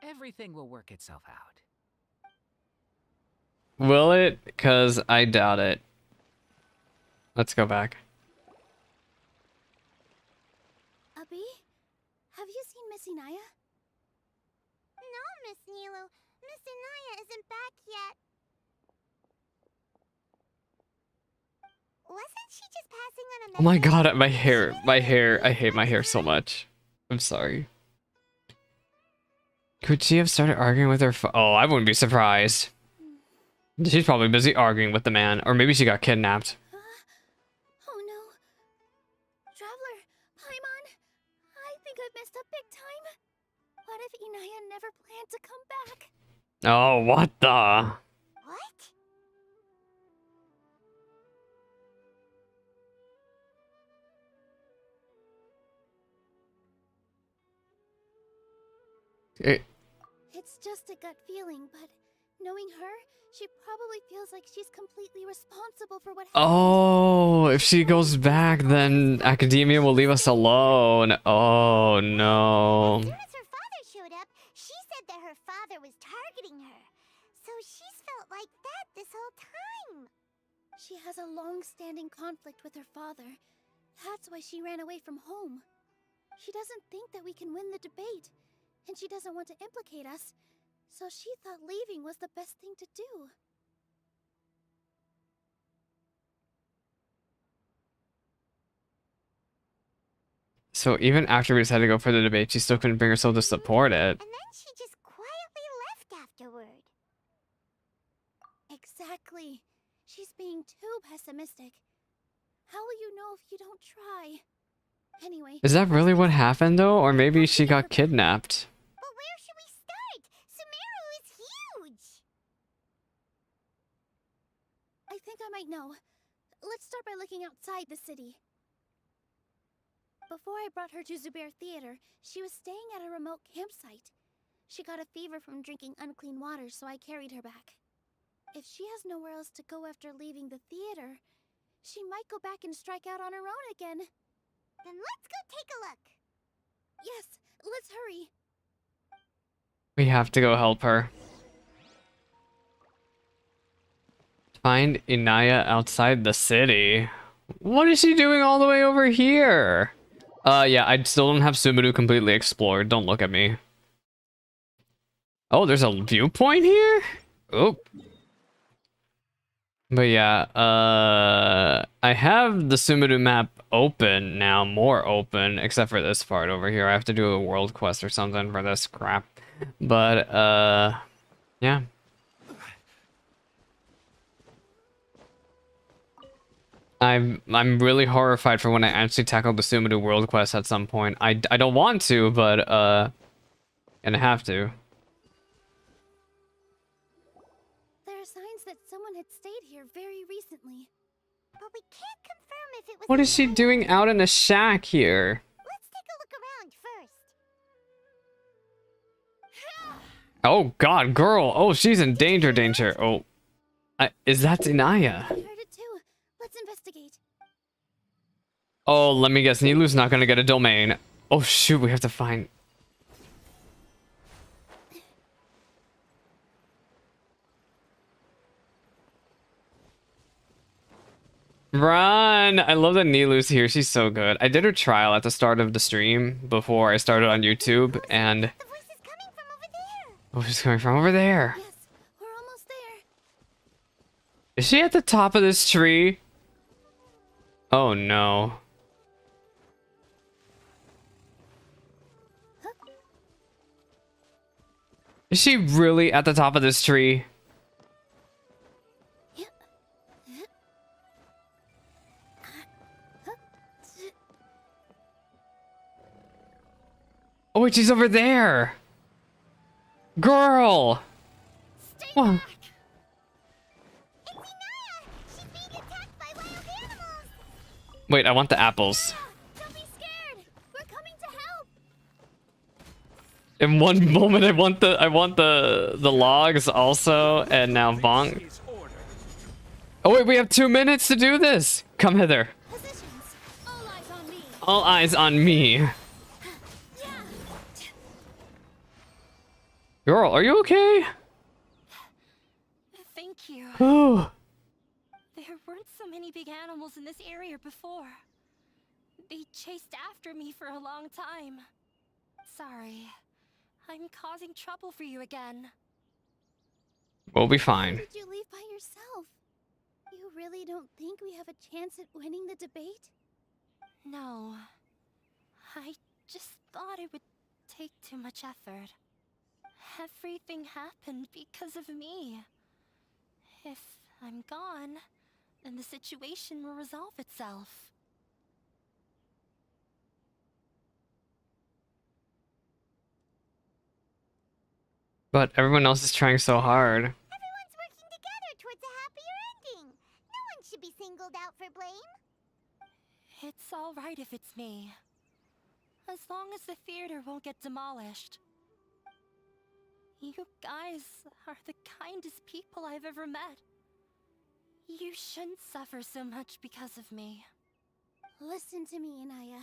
Everything will work itself out. Will it? Because I doubt it. Let's go back. Abby, have you seen Miss Inaya? No, Miss Nilou. Miss Inaya isn't back yet. Wasn't she just passing on a Oh my message? god, my hair, I hate my hair so much. I'm sorry. Could she have started arguing with her oh, I wouldn't be surprised. She's probably busy arguing with the man, or maybe she got kidnapped. Oh no. Traveler, Paimon, I think I've messed up big time. What if Inaya never planned to come back? Oh, what the? What? It's just a gut feeling, but knowing her, she probably feels like she's completely responsible for what happened. Oh, if she goes back, then academia will leave us alone. Oh no. As soon as her father showed up, she said that her father was targeting her. So she's felt like that this whole time. She has a long-standing conflict with her father. That's why she ran away from home. She doesn't think that we can win the debate, and she doesn't want to implicate us, so she thought leaving was the best thing to do. So even after we decided to go for the debate, she still couldn't bring herself to support it. And then she just quietly left afterward. Exactly. She's being too pessimistic. How will you know if you don't try? Anyway... Is that really what happened though? Or maybe she got kidnapped? But where should we start? Sumeru is huge! I think I might know. Let's start by looking outside the city. Before I brought her to Zubair Theater, she was staying at a remote campsite. She got a fever from drinking unclean water, so I carried her back. If she has nowhere else to go after leaving the theater, she might go back and strike out on her own again. Then let's go take a look. Yes, let's hurry. We have to go help her. Find Inaya outside the city. What is she doing all the way over here? Yeah, I still don't have Sumeru completely explored. Don't look at me. Oh, there's a viewpoint here? Oh. But yeah, I have the Sumeru map open now, more open, except for this part over here. I have to do a world quest or something for this crap. But, yeah. I'm really horrified for when I actually tackle the Sumeru world quest at some point. I don't want to, but, gonna have to. There are signs that someone had stayed here very recently. But we can't confirm if it was... What is she doing out in a shack here? Let's take a look around first. Oh god, girl! Oh, she's in danger. Oh. Is that Inaya? I heard it too. Let's investigate. Oh, let me guess. Nilou's not gonna get a domain. Oh shoot, we have to find... Run! I love that Nilou's here. She's so good. I did her trial at the start of the stream before I started on YouTube, and... The voice is coming from over there. Oh, she's coming from over there. Yes, we're almost there. Is she at the top of this tree? Oh no. Is she really at the top of this tree? Oh wait, she's over there. Girl. Stay What? back. It's Inaya. She's being attacked by wild animals. Wait, I want the apples. Don't be scared. We're coming to help. In one moment, I want the logs also, and now bonk. Oh wait, we have 2 minutes to do this. Come hither. Positions. All eyes on me. All eyes on me. Girl, are you okay? Thank you. Oh. There weren't so many big animals in this area before. They chased after me for a long time. Sorry. I'm causing trouble for you again. We'll be fine. Why did you leave by yourself? You really don't think we have a chance at winning the debate? No. I just thought it would take too much effort. Everything happened because of me. If I'm gone, then the situation will resolve itself. But everyone else is trying so hard. Everyone's working together towards a happier ending. No one should be singled out for blame. It's all right if it's me. As long as the theater won't get demolished. You guys are the kindest people I've ever met. You shouldn't suffer so much because of me. Listen to me, Inaya.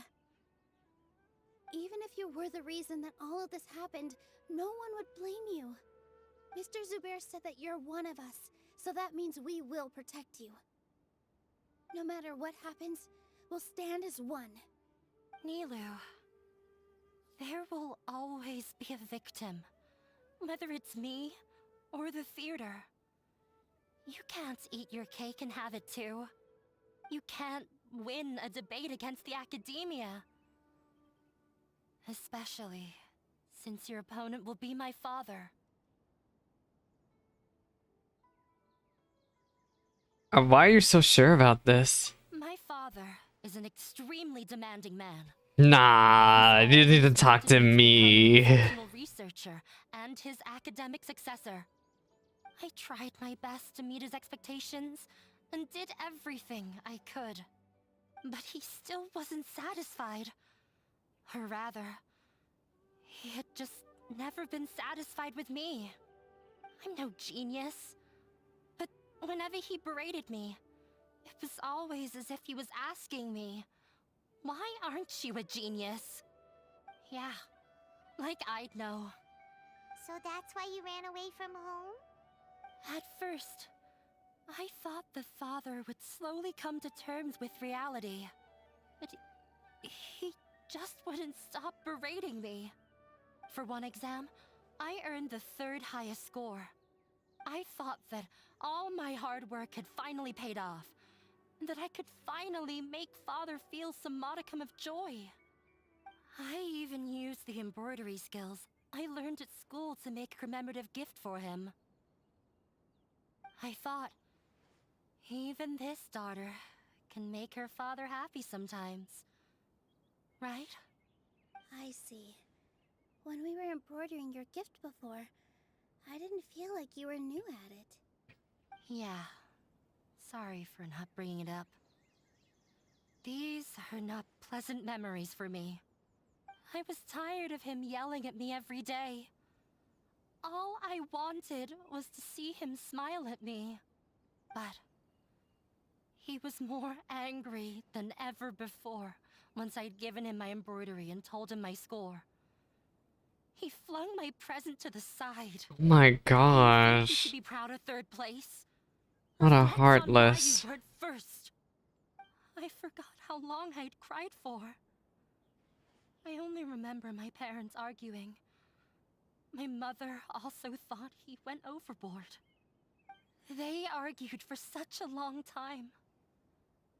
Even if you were the reason that all of this happened, no one would blame you. Mr. Zubair said that you're one of us, so that means we will protect you. No matter what happens, we'll stand as one. Nilou, there will always be a victim. Whether it's me or the theater. You can't eat your cake and have it too. You can't win a debate against the academia. Especially since your opponent will be my father. Why are you so sure about this? My father is an extremely demanding man. Nah, you need to talk to me. Exceptional researcher and his academic successor. I tried my best to meet his expectations and did everything I could. But he still wasn't satisfied. Or rather, he had just never been satisfied with me. I'm no genius. But whenever he berated me, it was always as if he was asking me, "Why aren't you a genius?" Yeah, like I'd know. So that's why you ran away from home? At first, I thought the father would slowly come to terms with reality. But he just wouldn't stop berating me. For one exam, I earned the 3rd highest score. I thought that all my hard work had finally paid off, and that I could finally make father feel some modicum of joy. I even used the embroidery skills I learned at school to make a commemorative gift for him. I thought, even this daughter can make her father happy sometimes. Right? I see. When we were embroidering your gift before, I didn't feel like you were new at it. Yeah. Sorry for not bringing it up. These are not pleasant memories for me. I was tired of him yelling at me every day. All I wanted was to see him smile at me. But he was more angry than ever before once I'd given him my embroidery and told him my score. He flung my present to the side. Oh my You gosh. should be proud of 3rd place. What a Reflect on why heartless. you were first. I forgot how long I'd cried for. I only remember my parents arguing. My mother also thought he went overboard. They argued for such a long time.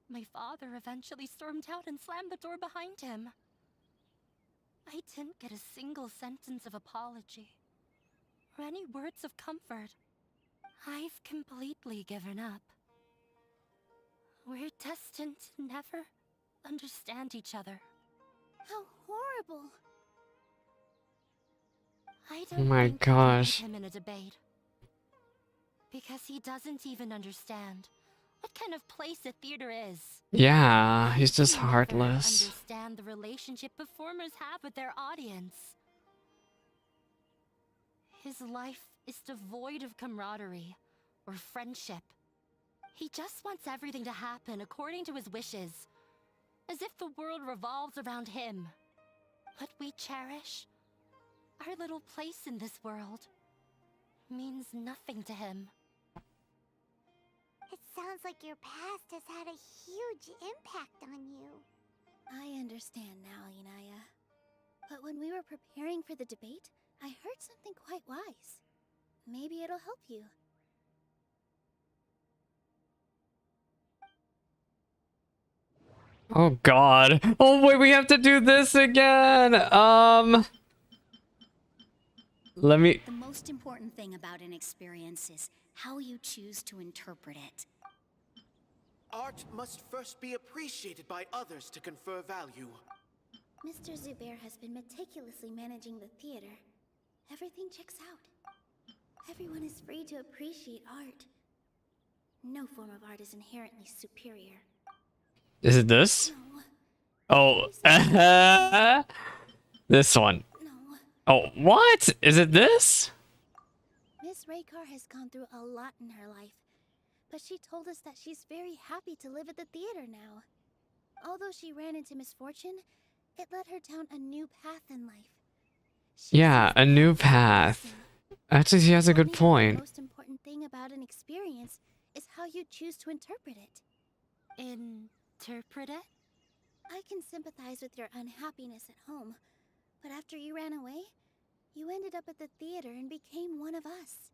My father eventually stormed out and slammed the door behind him. I didn't get a single sentence of apology or any words of comfort. I've completely given up. We're destined to never understand each other. How horrible! I Oh don't my think I can gosh. beat him in a debate. Because he doesn't even understand what kind of place a theater is. Yeah, he's just He'll never heartless. understand the relationship performers have with their audience. His life is devoid of camaraderie or friendship. He just wants everything to happen according to his wishes, as if the world revolves around him. What we cherish, our little place in this world, means nothing to him. It sounds like your past has had a huge impact on you. I understand now, Inaya. But when we were preparing for the debate, I heard something quite wise. Maybe it'll help you. Oh god. Oh wait, we have to do this again. Let me. The most important thing about an experience is how you choose to interpret it. Art must first be appreciated by others to confer value. Mr. Zubair has been meticulously managing the theater. Everything checks out. Everyone is free to appreciate art. No form of art is inherently superior. Is it this? No. Oh. This one. No. Oh, what? Is it this? Raykar has gone through a lot in her life, but she told us that she's very happy to live at the theater now. Although she ran into misfortune, it led her down a new path in life. Yeah, a new path. Actually, she has a good The point. most important thing about an experience is how you choose to interpret it. Interpret it? I can sympathize with your unhappiness at home, but after you ran away, you ended up at the theater and became one of us.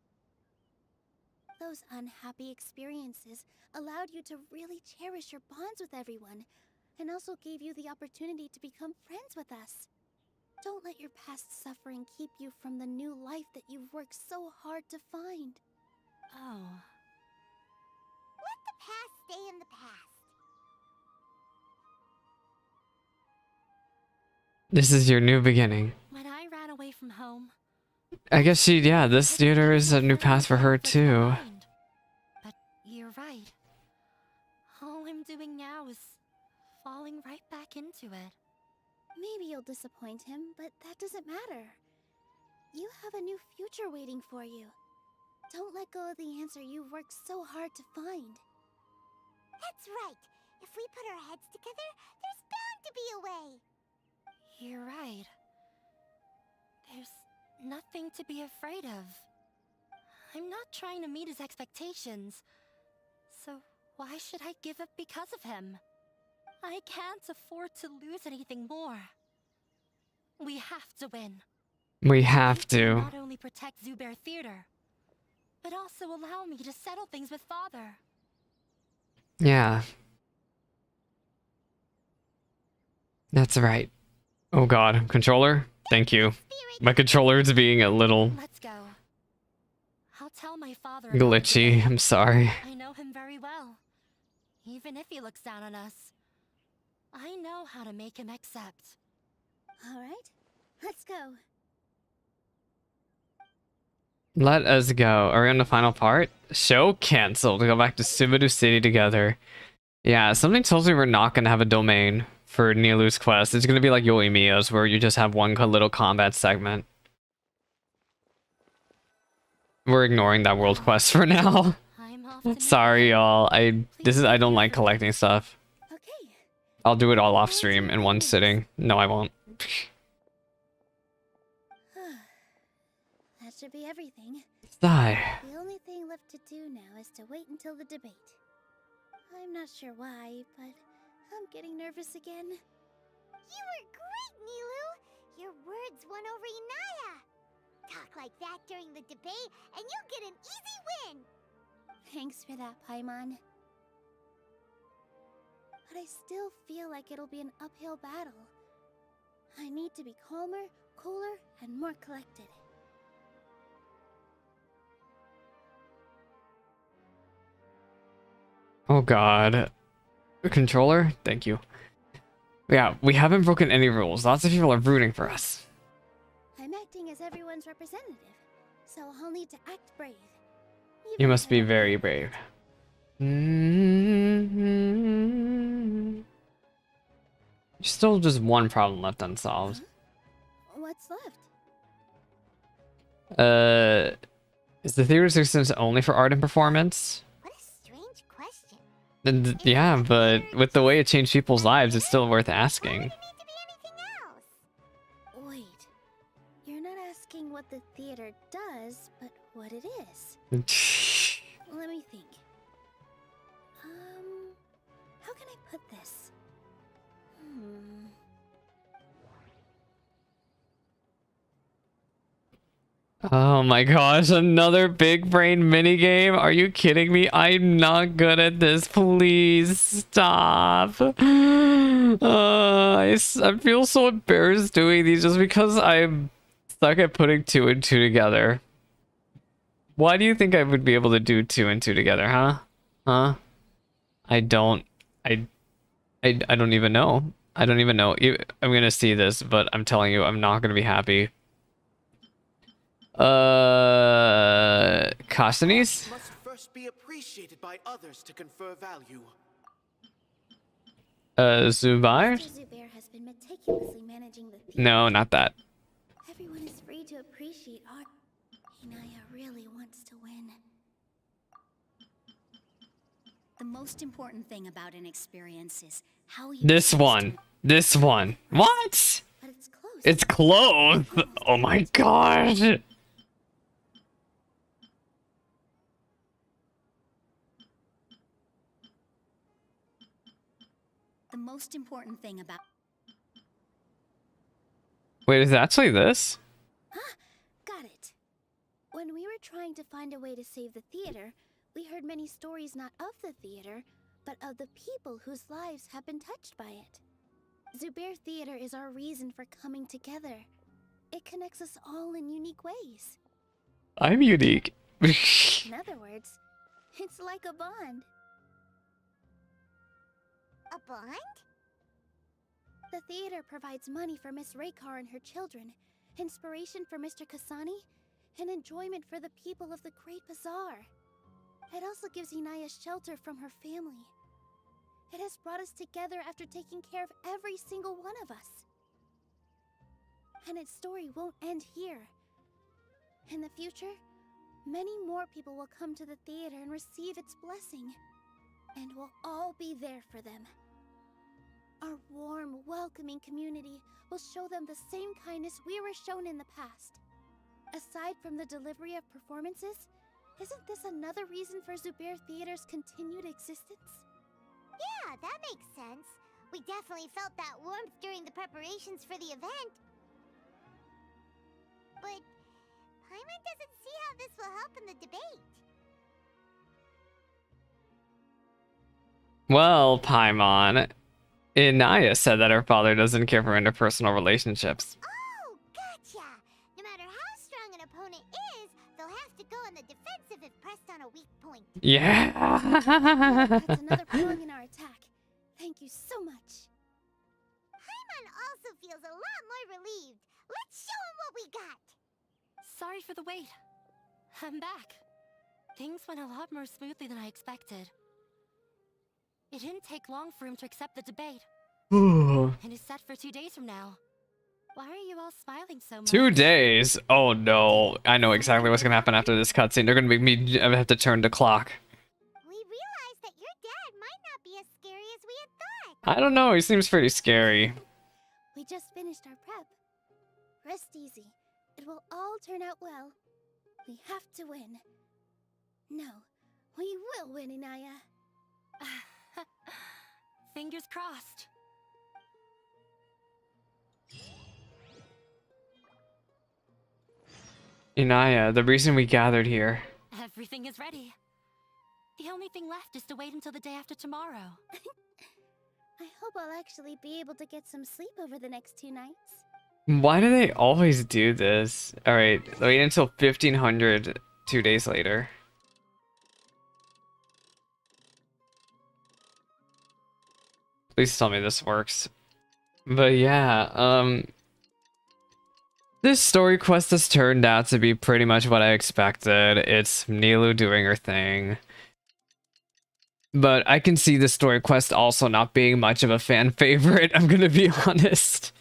Those unhappy experiences allowed you to really cherish your bonds with everyone, and also gave you the opportunity to become friends with us. Don't let your past suffering keep you from the new life that you've worked so hard to find. Oh. Let the past stay in the past. This is your new beginning. When I ran away from home, I guess this theater is a new path for her too. but you're right. All I'm doing now is falling right back into it. Maybe you'll disappoint him, but that doesn't matter. You have a new future waiting for you. Don't let go of the answer you've worked so hard to find. That's right. If we put our heads together, there's bound to be a way. You're right. There's nothing to be afraid of. I'm not trying to meet his expectations. So why should I give up because of him? I can't afford to lose anything more. We have to win. We have to. Not only protect Zubair Theater, but also allow me to settle things with Father. Yeah. That's right. Oh god, controller? Thank you. My controller's being a little Let's go. I'll tell my father. glitchy. I'm sorry. I know him very well. Even if he looks down on us, I know how to make him accept. All right, let's go. Let us go. Are we on the final part? Show canceled. Go back to Sumeru City together. Yeah, something tells me we're not going to have a domain for Nilou's quest. It's going to be like Yoimiya's, where you just have one little combat segment. We're ignoring that world quest for now. Sorry, y'all. I don't like collecting stuff. I'll do it all off stream in one sitting. No, I won't. That should be everything. Sigh. The only thing left to do now is to wait until the debate. I'm not sure why, but I'm getting nervous again. You were great, Nilou! Your words won over Inaya! Talk like that during the debate, and you'll get an easy win! Thanks for that, Paimon. But I still feel like it'll be an uphill battle. I need to be calmer, cooler, and more collected. Oh god. Controller? Thank you. Yeah, we haven't broken any rules. Lots of people are rooting for us. I'm acting as everyone's representative, so I'll need to act brave. You must be very brave. Still just one problem left unsolved. What's left? Is the theater systems only for art and performance? What a strange question. Yeah, but with the way it changed people's lives, it's still worth asking. Wait, you're not asking what the theater does, but what it is. Let me think. How can I put this? Oh my gosh, another big brain minigame? Are you kidding me? I'm not good at this. Please stop. I feel so embarrassed doing these just because I'm stuck at putting 2 and 2 together. Why do you think I would be able to do 2 and 2 together, huh? Huh? I don't even know. I don't even know. I'm gonna see this, but I'm telling you, I'm not gonna be happy. Costinis? Must first be appreciated by others to confer value. Zubair? Mr. Zubair has been meticulously managing the theater. No, not that. Everyone is free to appreciate art. Inaya really wants to win. The most important thing about an experience is how you This choose one. to... This one. What? But it's close. It's close. Oh my god. The most important thing about... Wait, is it actually this? Got it. When we were trying to find a way to save the theater, we heard many stories not of the theater, but of the people whose lives have been touched by it. Zubair Theater is our reason for coming together. It connects us all in unique ways. I'm unique. In other words, it's like a bond. A bond? The theater provides money for Miss Raykar and her children, inspiration for Mr. Kasani, and enjoyment for the people of the Great Bazaar. It also gives Inaya shelter from her family. It has brought us together after taking care of every single one of us. And its story won't end here. In the future, many more people will come to the theater and receive its blessing. And we'll all be there for them. Our warm, welcoming community will show them the same kindness we were shown in the past. Aside from the delivery of performances, isn't this another reason for Zubair Theater's continued existence? Yeah, that makes sense. We definitely felt that warmth during the preparations for the event. But Paimon doesn't see how this will help in the debate. Well, Paimon, Inaya said that her father doesn't care for interpersonal relationships. Oh, gotcha! No matter how strong an opponent is, they'll have to go on the defensive if pressed on a weak point. Yeah. That's another prong in our attack. Thank you so much. Paimon also feels a lot more relieved. Let's show him what we got! Sorry for the wait. I'm back. Things went a lot more smoothly than I expected. It didn't take long for him to accept the debate. And it's set for 2 days from now. Why are you all smiling so much? 2 days? Oh no. I know exactly what's gonna happen after this cutscene. They're gonna make me have to turn the clock. We realized that your dad might not be as scary as we had thought. I don't know, he seems pretty scary. We just finished our prep. Rest easy. It will all turn out well. We have to win. No, we will win, Inaya. Fingers crossed. Inaya, the reason we gathered here. Everything is ready. The only thing left is to wait until the day after tomorrow. I hope I'll actually be able to get some sleep over the next 2 nights. Why do they always do this? Alright, wait until 1500 2 days later. Please tell me this works. But yeah, this story quest has turned out to be pretty much what I expected. It's Nilou doing her thing. But I can see the story quest also not being much of a fan favorite, I'm gonna be honest.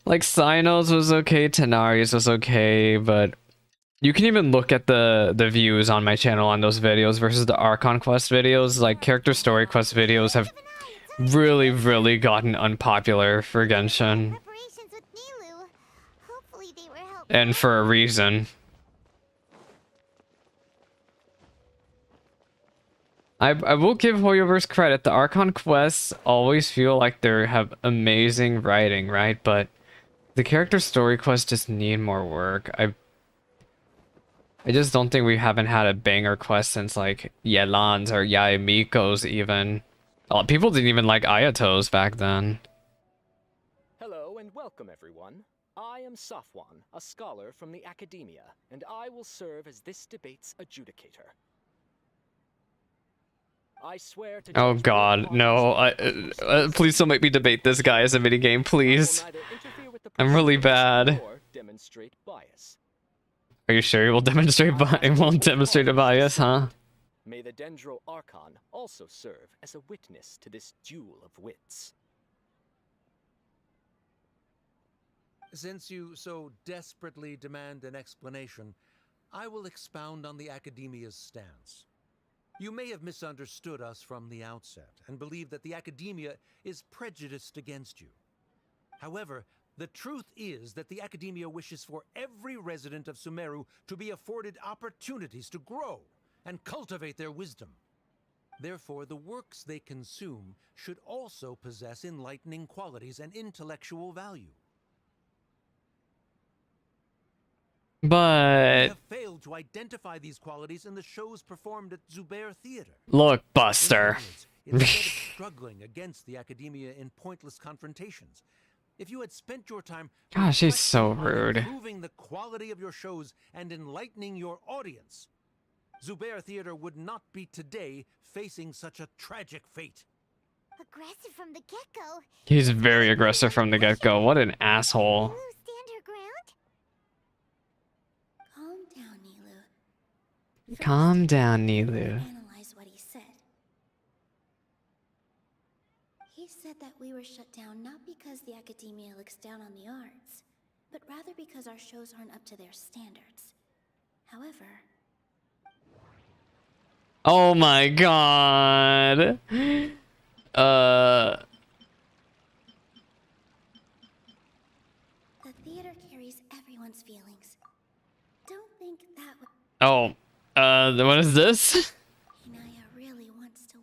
Like, Cyno's was okay, Tenari's was okay, but you can even look at the views on my channel on those videos versus the Archon quest videos. Like, character story quest videos have really gotten unpopular for Genshin. Preparations with Nilou. Hopefully they were helpful. And for a reason. I will give Hoyoverse credit. The Archon quests always feel like they have amazing writing, right? But the character story quests just need more work. I just don't think we haven't had a banger quest since like Yelan's or Yaemiko's even. People didn't even like Ayato's back then. Hello and welcome everyone. I am Safwan, a scholar from the academia, and I will serve as this debate's adjudicator. I swear to Oh god, no. Please don't make me debate this guy as a minigame, please. I'm really bad. Demonstrate bias. Are you sure he will demonstrate it won't demonstrate a bias, huh? May the Dendro Archon also serve as a witness to this duel of wits. Since you so desperately demand an explanation, I will expound on the Academia's stance. You may have misunderstood us from the outset and believe that the Academia is prejudiced against you. However, the truth is that the Academia wishes for every resident of Sumeru to be afforded opportunities to grow and cultivate their wisdom. Therefore, the works they consume should also possess enlightening qualities and intellectual value. We But have failed to identify these qualities in the shows performed at Zubair Theater. look, In Buster. other words, instead of struggling against the Academia in pointless confrontations, if you had spent your time Gosh, he's so reflecting on rude. improving the quality of your shows and enlightening your audience, Zubair Theater would not be today facing such a tragic fate. Aggressive from the get-go. He's very aggressive from the get-go. What an asshole. Nilou stand her ground? Calm down, Nilou. Calm down, Nilou. Analyze what he said. He said that we were shut down not because the Academia looks down on the arts, but rather because our shows aren't up to their standards. However, Oh my god. the theater carries everyone's feelings. Don't think that would. Oh. What is this? Hinaya really wants to.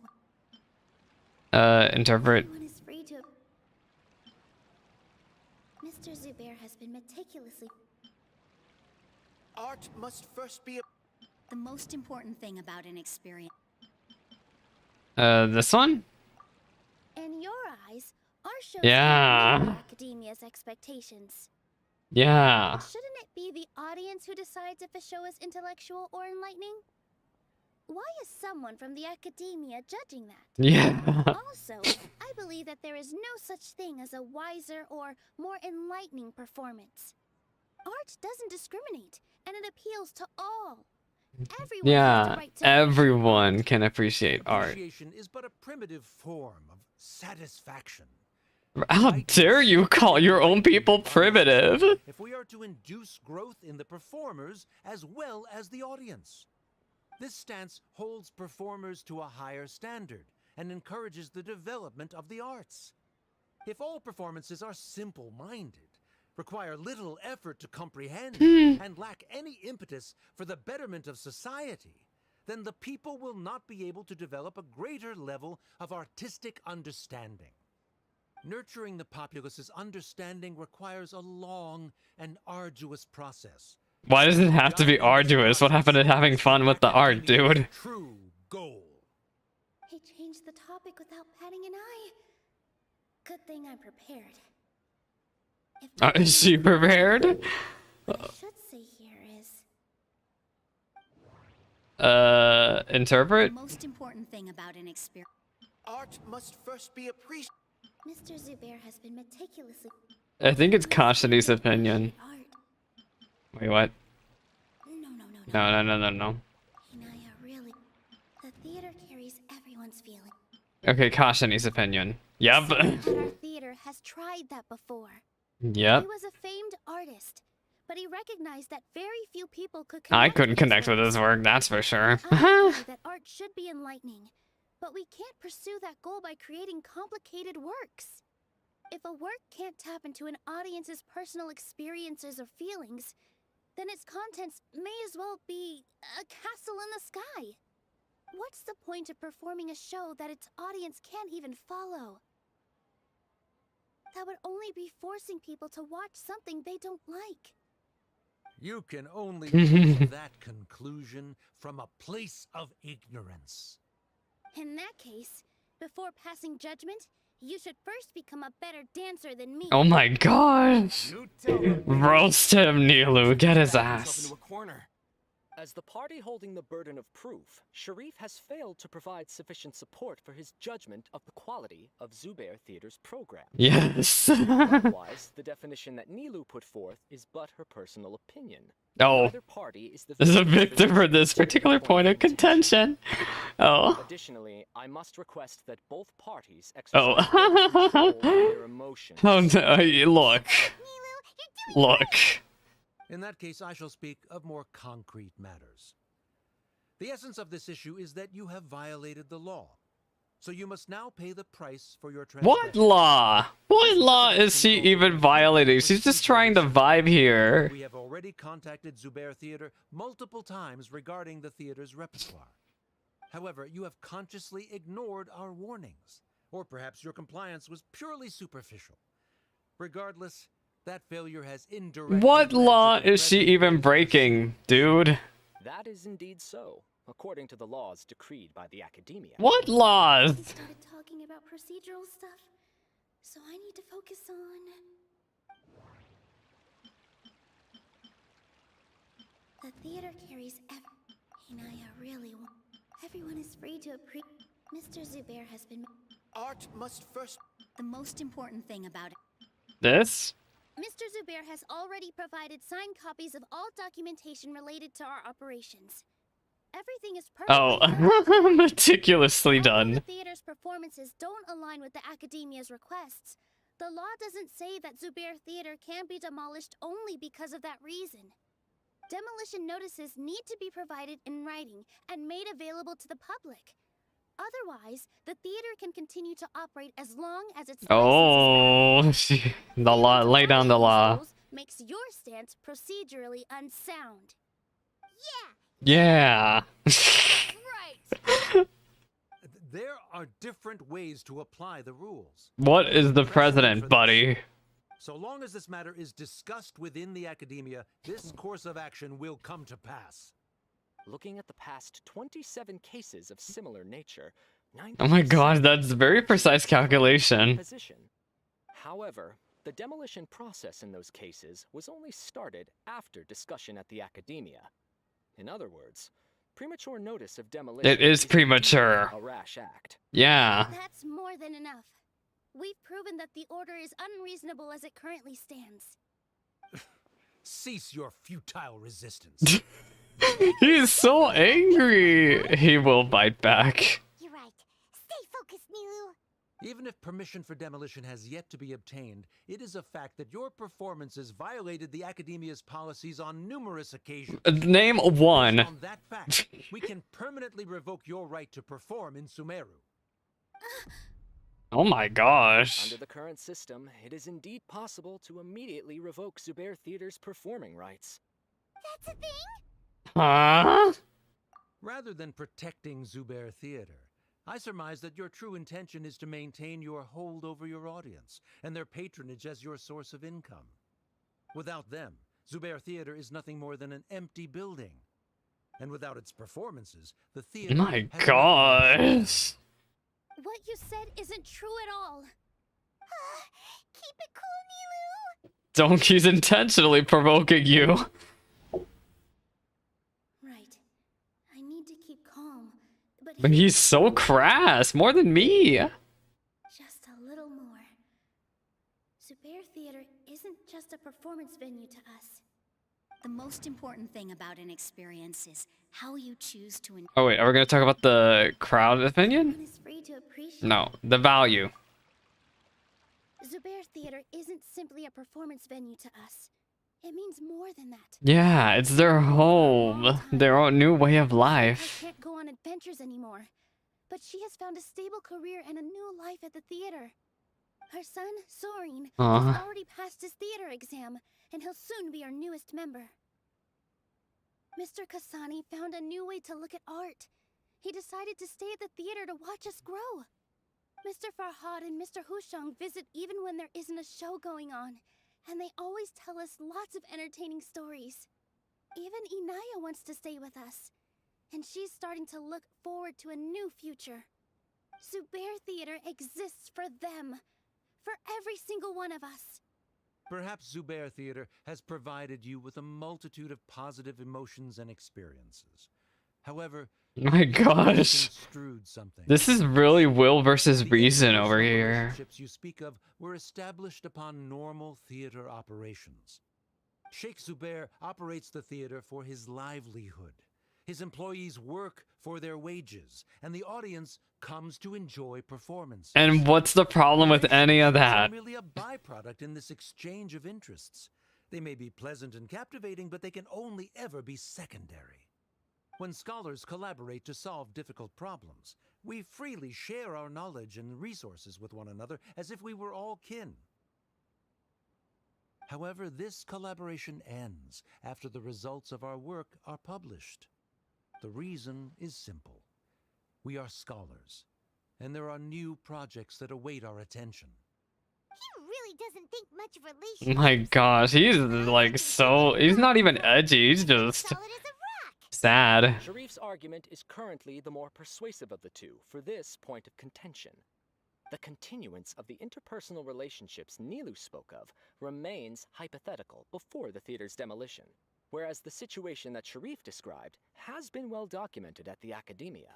Interpret. Everyone is free to. Mr. Zubair has been meticulously. Art must first be a. The most important thing about an experience. This one? In your eyes, our shows Yeah. meet Academia's expectations. Yeah. Shouldn't it be the audience who decides if a show is intellectual or enlightening? Why is someone from the Academia judging that? Yeah. Also, I believe that there is no such thing as a wiser or more enlightening performance. Art doesn't discriminate, and it appeals to all. Everyone has Yeah. the right to Everyone can appreciate art. Appreciation is but a primitive form of satisfaction. How dare you call your own people primitive? If we are to induce growth in the performers as well as the audience. This stance holds performers to a higher standard and encourages the development of the arts. If all performances are simple-minded, require little effort to comprehend, and lack any impetus for the betterment of society, then the people will not be able to develop a greater level of artistic understanding. Nurturing the populace's understanding requires a long and arduous process. Why does it have to be arduous? What happened to having fun with the art, dude? True goal. He changed the topic without batting an eye. Good thing I'm prepared. If Is she prepared? what I should say here is Interpret? The most important thing about an experience. Art must first be appreciated. Mr. Zubair has been meticulously. I think it's Kashani's opinion. Art. Wait, what? No. No. Hinaya, really. The theater carries everyone's feelings. Okay, Kashani's opinion. Yep. Someone at our theater has tried that before. Yep. He was a famed artist, but he recognized that very few people could I connect couldn't with his connect with work. his work, that's for sure. I agree that art should be enlightening, but we can't pursue that goal by creating complicated works. If a work can't tap into an audience's personal experiences or feelings, then its contents may as well be a castle in the sky. What's the point of performing a show that its audience can't even follow? That would only be forcing people to watch something they don't like. You can only reach that conclusion from a place of ignorance. In that case, before passing judgment, you should first become a better dancer than me. Oh my gosh. Roast him, Nilou. Get his ass. Into a corner. As the party holding the burden of proof, Sharif has failed to provide sufficient support for his judgment of the quality of Zubair Theater's program. Yes. Likewise, the definition that Nilou put forth is but her personal opinion. Oh. Neither party is the There's a victim victim for this particular point of contention. Oh. Additionally, I must request that both parties Oh. exercise control of their emotions. Oh no, look. Look. In that case, I shall speak of more concrete matters. The essence of this issue is that you have violated the law. So you must now pay the price for your transgression. What law? What law is she even violating? She's just trying to vibe here. We have already contacted Zubair Theater multiple times regarding the theater's repertoire. However, you have consciously ignored our warnings. Or perhaps your compliance was purely superficial. Regardless, that failure has indirectly... What law is she even breaking, dude? That is indeed so, according to the laws decreed by the Academia. What laws? We started talking about procedural stuff, so I need to focus on... The theater carries Hinaya really wants... Everyone is free to appreciate... Mr. Zubair has been... Art must first... The most important thing about it. This? Mr. Zubair has already provided signed copies of all documentation related to our operations. Everything is perfect. Oh, meticulously done. The theater's performances don't align with the Academia's requests. The law doesn't say that Zubair Theater can be demolished only because of that reason. Demolition notices need to be provided in writing and made available to the public. Otherwise, the theater can continue to operate as long as its Oh, the law. Lay down the law. makes your stance procedurally unsound. Yeah. Right. There are different ways to apply the rules. What is the president, buddy? So long as this matter is discussed within the Academia, this course of action will come to pass. Looking at the past 27 cases of similar nature, Oh my god, that's very precise calculation. However, the demolition process in those cases was only started after discussion at the Academia. In other words, premature notice of demolition It is premature. a rash act. Yeah. That's more than enough. We've proven that the order is unreasonable as it currently stands. Cease your futile resistance. He's so angry. He will bite back. You're right. Stay focused, Nilou. Even if permission for demolition has yet to be obtained, it is a fact that your performances violated the Academia's policies on numerous occasions. Name one. On that fact, we can permanently revoke your right to perform in Sumeru. Oh my gosh. Under the current system, it is indeed possible to immediately revoke Zubair Theater's performing rights. That's a thing? Huh? Rather than protecting Zubair Theater, I surmise that your true intention is to maintain your hold over your audience and their patronage as your source of income. Without them, Zubair Theater is nothing more than an empty building. And without its performances, the theater... My gosh. What you said isn't true at all. Keep it cool, Nilou. Donkey's intentionally provoking you. Right. I need to keep calm. But he's so crass, more than me. Just a little more. Zubair Theater isn't just a performance venue to us. The most important thing about an experience is how you choose to... Oh wait, are we gonna talk about the crowd opinion? Everyone is free to appreciate... No, the value. Zubair Theater isn't simply a performance venue to us. It means more than that. Yeah, it's their home, their own new way of life. I can't go on adventures anymore, but she has found a stable career and a new life at the theater. Her son, Soren, has already passed his theater exam, and he'll soon be our newest member. Mr. Kasani found a new way to look at art. He decided to stay at the theater to watch us grow. Mr. Farhad and Mr. Hushang visit even when there isn't a show going on, and they always tell us lots of entertaining stories. Even Inaya wants to stay with us, and she's starting to look forward to a new future. Zubair Theater exists for them, for every single one of us. Perhaps Zubair Theater has provided you with a multitude of positive emotions and experiences. However, My gosh. This is really will versus reason over here. Relationships you speak of were established upon normal theater operations. Sheikh Zubair operates the theater for his livelihood. His employees work for their wages, and the audience comes to enjoy performances. And what's the problem with any of that? It's merely a byproduct in this exchange of interests. They may be pleasant and captivating, but they can only ever be secondary. When scholars collaborate to solve difficult problems, we freely share our knowledge and resources with one another as if we were all kin. However, this collaboration ends after the results of our work are published. The reason is simple. We are scholars, and there are new projects that await our attention. He really doesn't think much of relations. My gosh, he's like he's not even edgy, he's just sad. Sharif's argument is currently the more persuasive of the two for this point of contention. The continuance of the interpersonal relationships Nilou spoke of remains hypothetical before the theater's demolition, whereas the situation that Sharif described has been well documented at the Academia.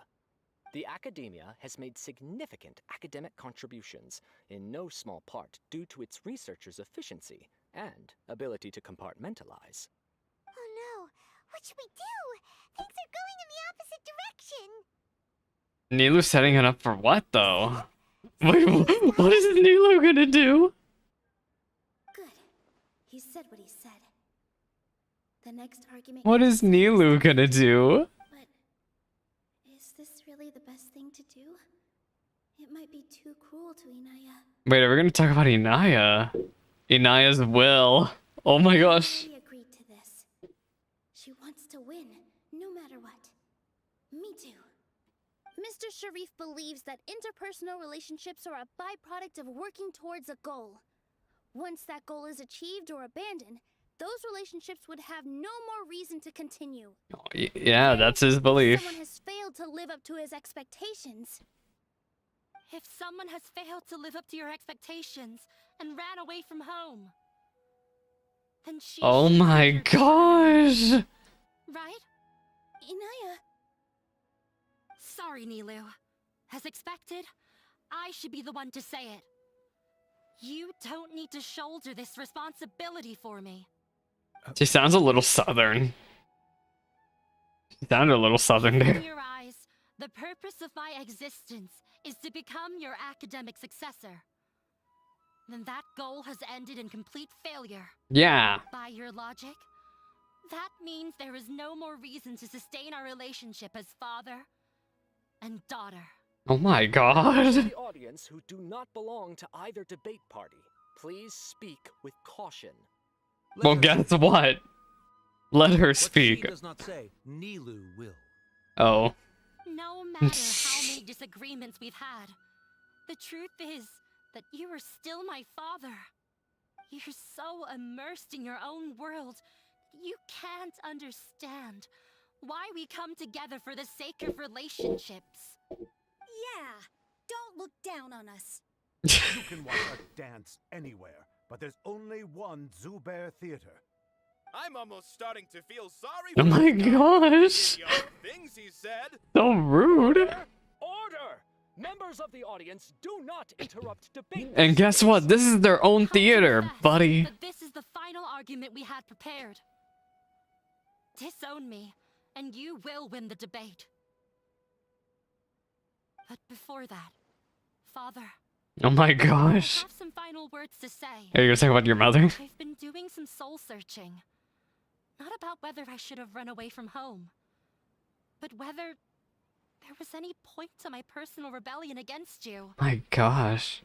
The Academia has made significant academic contributions, in no small part due to its researchers' efficiency and ability to compartmentalize. Oh no, what should we do? Things are going in the opposite direction. Nilou's setting it up for what, though? Wait, what is Nilou gonna do? Good. He said what he said. The next argument. What is Nilou gonna do? But is this really the best thing to do? It might be too cruel to Inaya. Wait, are we gonna talk about Inaya? Inaya's will. Oh my gosh. She agreed to this. She wants to win, no matter what. Me too. Mr. Sharif believes that interpersonal relationships are a byproduct of working towards a goal. Once that goal is achieved or abandoned, those relationships would have no more reason to continue. Yeah, that's his belief. Someone has failed to live up to his expectations. If someone has failed to live up to your expectations and ran away from home, then she. Oh my gosh! Right? Inaya. Sorry, Nilou. As expected, I should be the one to say it. You don't need to shoulder this responsibility for me. She sounds a little southern. She sounded a little southern there. In your eyes, the purpose of my existence is to become your academic successor. Then that goal has ended in complete failure. Yeah. By your logic, that means there is no more reason to sustain our relationship as father and daughter. Oh my god. To the audience who do not belong to either debate party, please speak with caution. Well, guess what? Let her What speak. she does not say, Nilou will. Oh. No matter how many disagreements we've had, the truth is that you are still my father. You're so immersed in your own world, you can't understand why we come together for the sake of relationships. Yeah, don't look down on us. You can watch a dance anywhere, but there's only one Zubair Theater. I'm almost starting to feel sorry Oh for my this guy. gosh. The other things he said. So rude. Order! Members of the audience, do not interrupt debate. And guess what? This is their own theater, buddy. But this is the final argument we had prepared. Disown me, and you will win the debate. But before that, Father, Oh my I gosh. have some final words to say. Are you gonna talk about your mother? I've been doing some soul searching. Not about whether I should have run away from home, but whether there was any point to my personal rebellion against you. My gosh.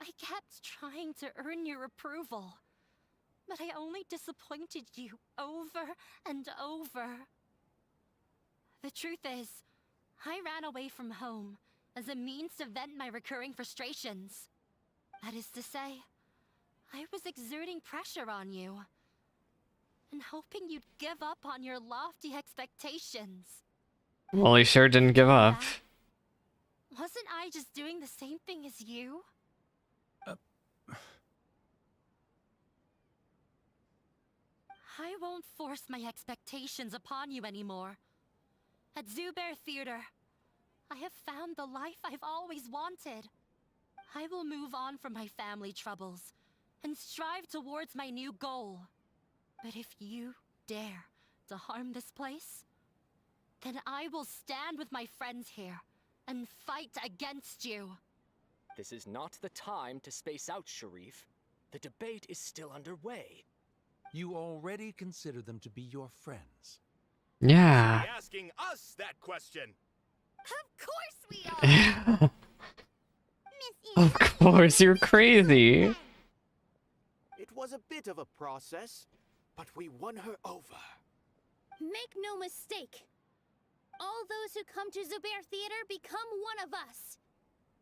I kept trying to earn your approval, but I only disappointed you over and over. The truth is, I ran away from home as a means to vent my recurring frustrations. That is to say, I was exerting pressure on you and hoping you'd give up on your lofty expectations. Well, he sure didn't give up. Wasn't I just doing the same thing as you? I won't force my expectations upon you anymore. At Zubair Theater, I have found the life I've always wanted. I will move on from my family troubles and strive towards my new goal. But if you dare to harm this place, then I will stand with my friends here and fight against you. This is not the time to space out, Sharif. The debate is still underway. You already consider them to be your friends. Yeah. Be asking us that question. Of course we are! Of course, you're crazy. It was a bit of a process, but we won her over. Make no mistake. All those who come to Zubair Theater become one of us.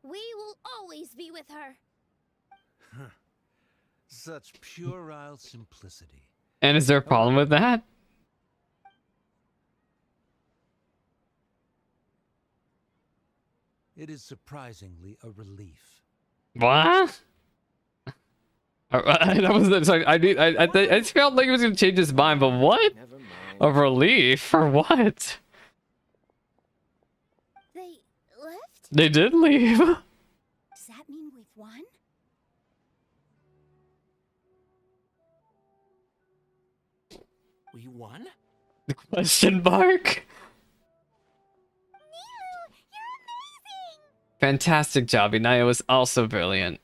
We will always be with her. Such puerile simplicity. And is there a problem with that? It is surprisingly a relief. What? That was sorry. I felt like he was gonna change his mind, but what? A relief for what? They left? They did leave. Does that mean we've won? We won? The question mark. Fantastic job. Inaya was also brilliant.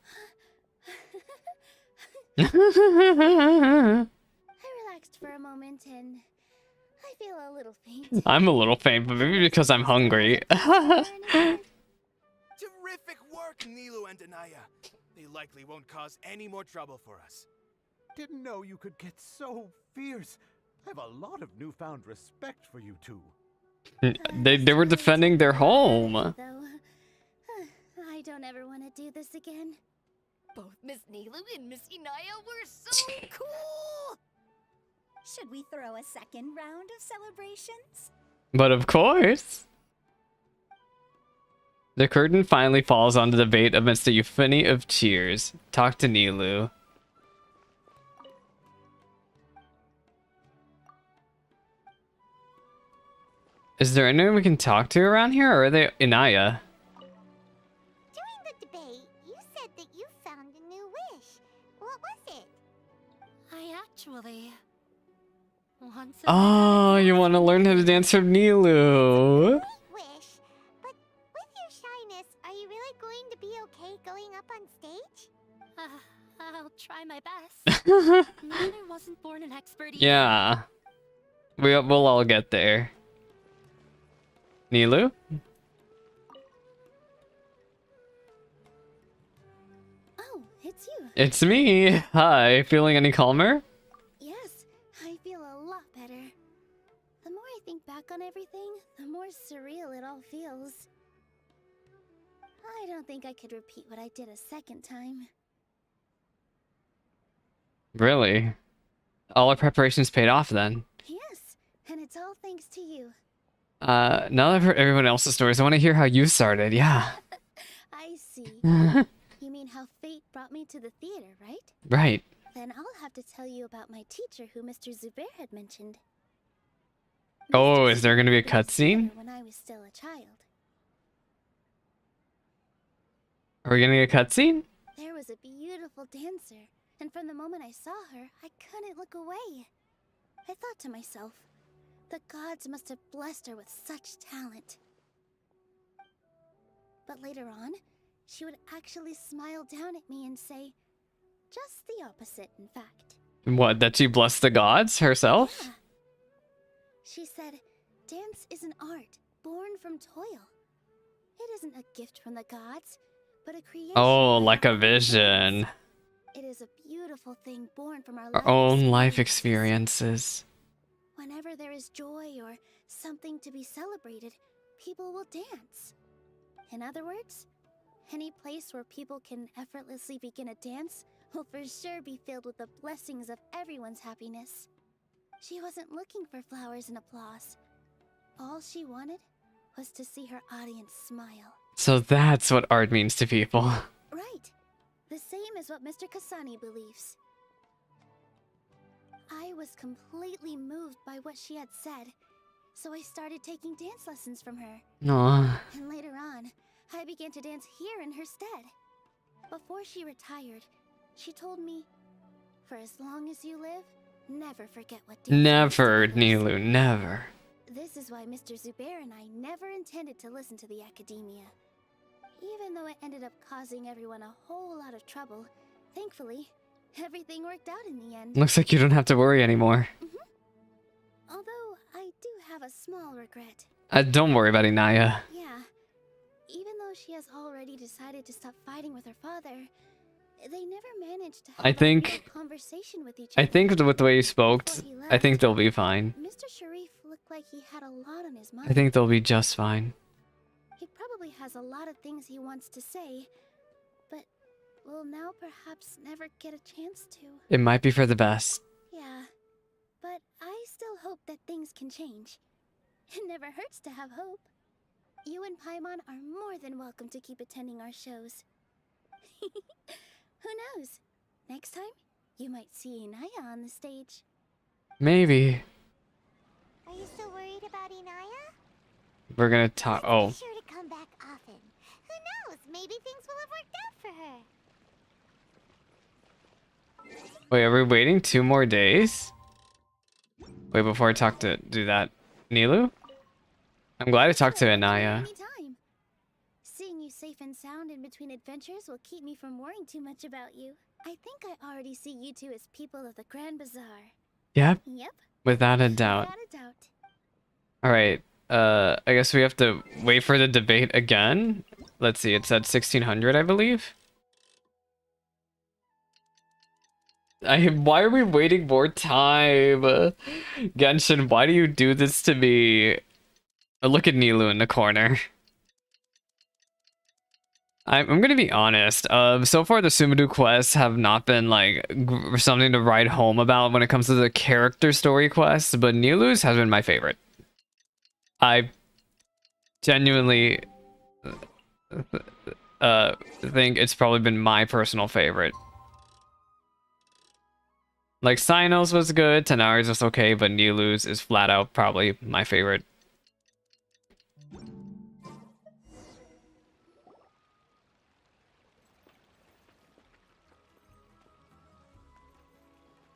I relaxed for a moment and I feel a little faint. I'm a little faint, but maybe because I'm hungry. Terrific work, Nilou and Anaya. They likely won't cause any more trouble for us. Didn't know you could get so fierce. I have a lot of newfound respect for you two. They were defending their home. Though, I don't ever want to do this again. Both Miss Nilou and Miss Inaya were so cool! Should we throw a second round of celebrations? But of course. The curtain finally falls on the debate amidst a euphony of cheers. Talk to Nilou. Is there anyone we can talk to around here, or are they Inaya? During the debate, you said that you found a new wish. What was it? I actually want to. Oh, you want to learn how to dance from Nilou. Wish. But with your shyness, are you really going to be okay going up on stage? I'll try my best. I wasn't born an expert either. Yeah. We'll all get there. Nilou? Oh, it's you. It's me. Hi. Feeling any calmer? Yes, I feel a lot better. The more I think back on everything, the more surreal it all feels. I don't think I could repeat what I did a second time. Really? All our preparations paid off then. Yes, and it's all thanks to you. Now that I've heard everyone else's stories, I want to hear how you started. Yeah. I see. Mhm. You mean how fate brought me to the theater, right? Right. Then I'll have to tell you about my teacher who Mr. Zubair had mentioned. Oh, is there going to be a cutscene? When I was still a child. Are we getting a cutscene? There was a beautiful dancer, and from the moment I saw her, I couldn't look away. I thought to myself, the gods must have blessed her with such talent. But later on, she would actually smile down at me and say, just the opposite, in fact. What, that she blessed the gods herself? Yeah. She said, dance is an art born from toil. It isn't a gift from the gods, but a creation. Oh, like a vision. It is a beautiful thing born from our Our own life experiences. Whenever there is joy or something to be celebrated, people will dance. In other words, any place where people can effortlessly begin a dance will for sure be filled with the blessings of everyone's happiness. She wasn't looking for flowers and applause. All she wanted was to see her audience smile. So that's what art means to people. Right. The same as what Mr. Kasani believes. I was completely moved by what she had said, so I started taking dance lessons from her. Aww. And later on, I began to dance here in her stead. Before she retired, she told me, for as long as you live, never forget what dance Never, Nilou, never. This is why Mr. Zubair and I never intended to listen to the academia. Even though it ended up causing everyone a whole lot of trouble, thankfully, Everything worked out in the end. Looks like you don't have to worry anymore. Although, I do have a small regret. Don't worry about Inaya. Yeah. Even though she has already decided to stop fighting with her father, they never managed to have I a think- real conversation with each I other. think with the way you spoke, Before he I think left, they'll be fine. Mr. Sharif looked like he had a lot on his mind. I think they'll be just fine. He probably has a lot of things he wants to say, but will now perhaps never get a chance to. It might be for the best. Yeah, but I still hope that things can change. It never hurts to have hope. You and Paimon are more than welcome to keep attending our shows. Who knows? Next time, you might see Inaya on the stage. Maybe. Are you still worried about Inaya? We're gonna talk. Oh. Be sure to come back often. Who knows? Maybe things will have worked out for her. Wait, are we waiting 2 more days? Wait, before I do that. Nilou? I'm glad I talked to Inaya. Anytime. Seeing you safe and sound in between adventures will keep me from worrying too much about you. I think I already see you two as people of the Grand Bazaar. Yep. Yep. Without a doubt. Without a doubt. Alright. I guess we have to wait for the debate again. Let's see, it's at 1600, I believe. Why are we waiting more time? Genshin, why do you do this to me? Oh, look at Nilou in the corner. I'm gonna be honest. So far the Sumadu quests have not been like something to write home about when it comes to the character story quests, but Nilou's has been my favorite. I genuinely think it's probably been my personal favorite. Like Cyno's was good, Tanari's was okay, but Nilou's is flat out probably my favorite.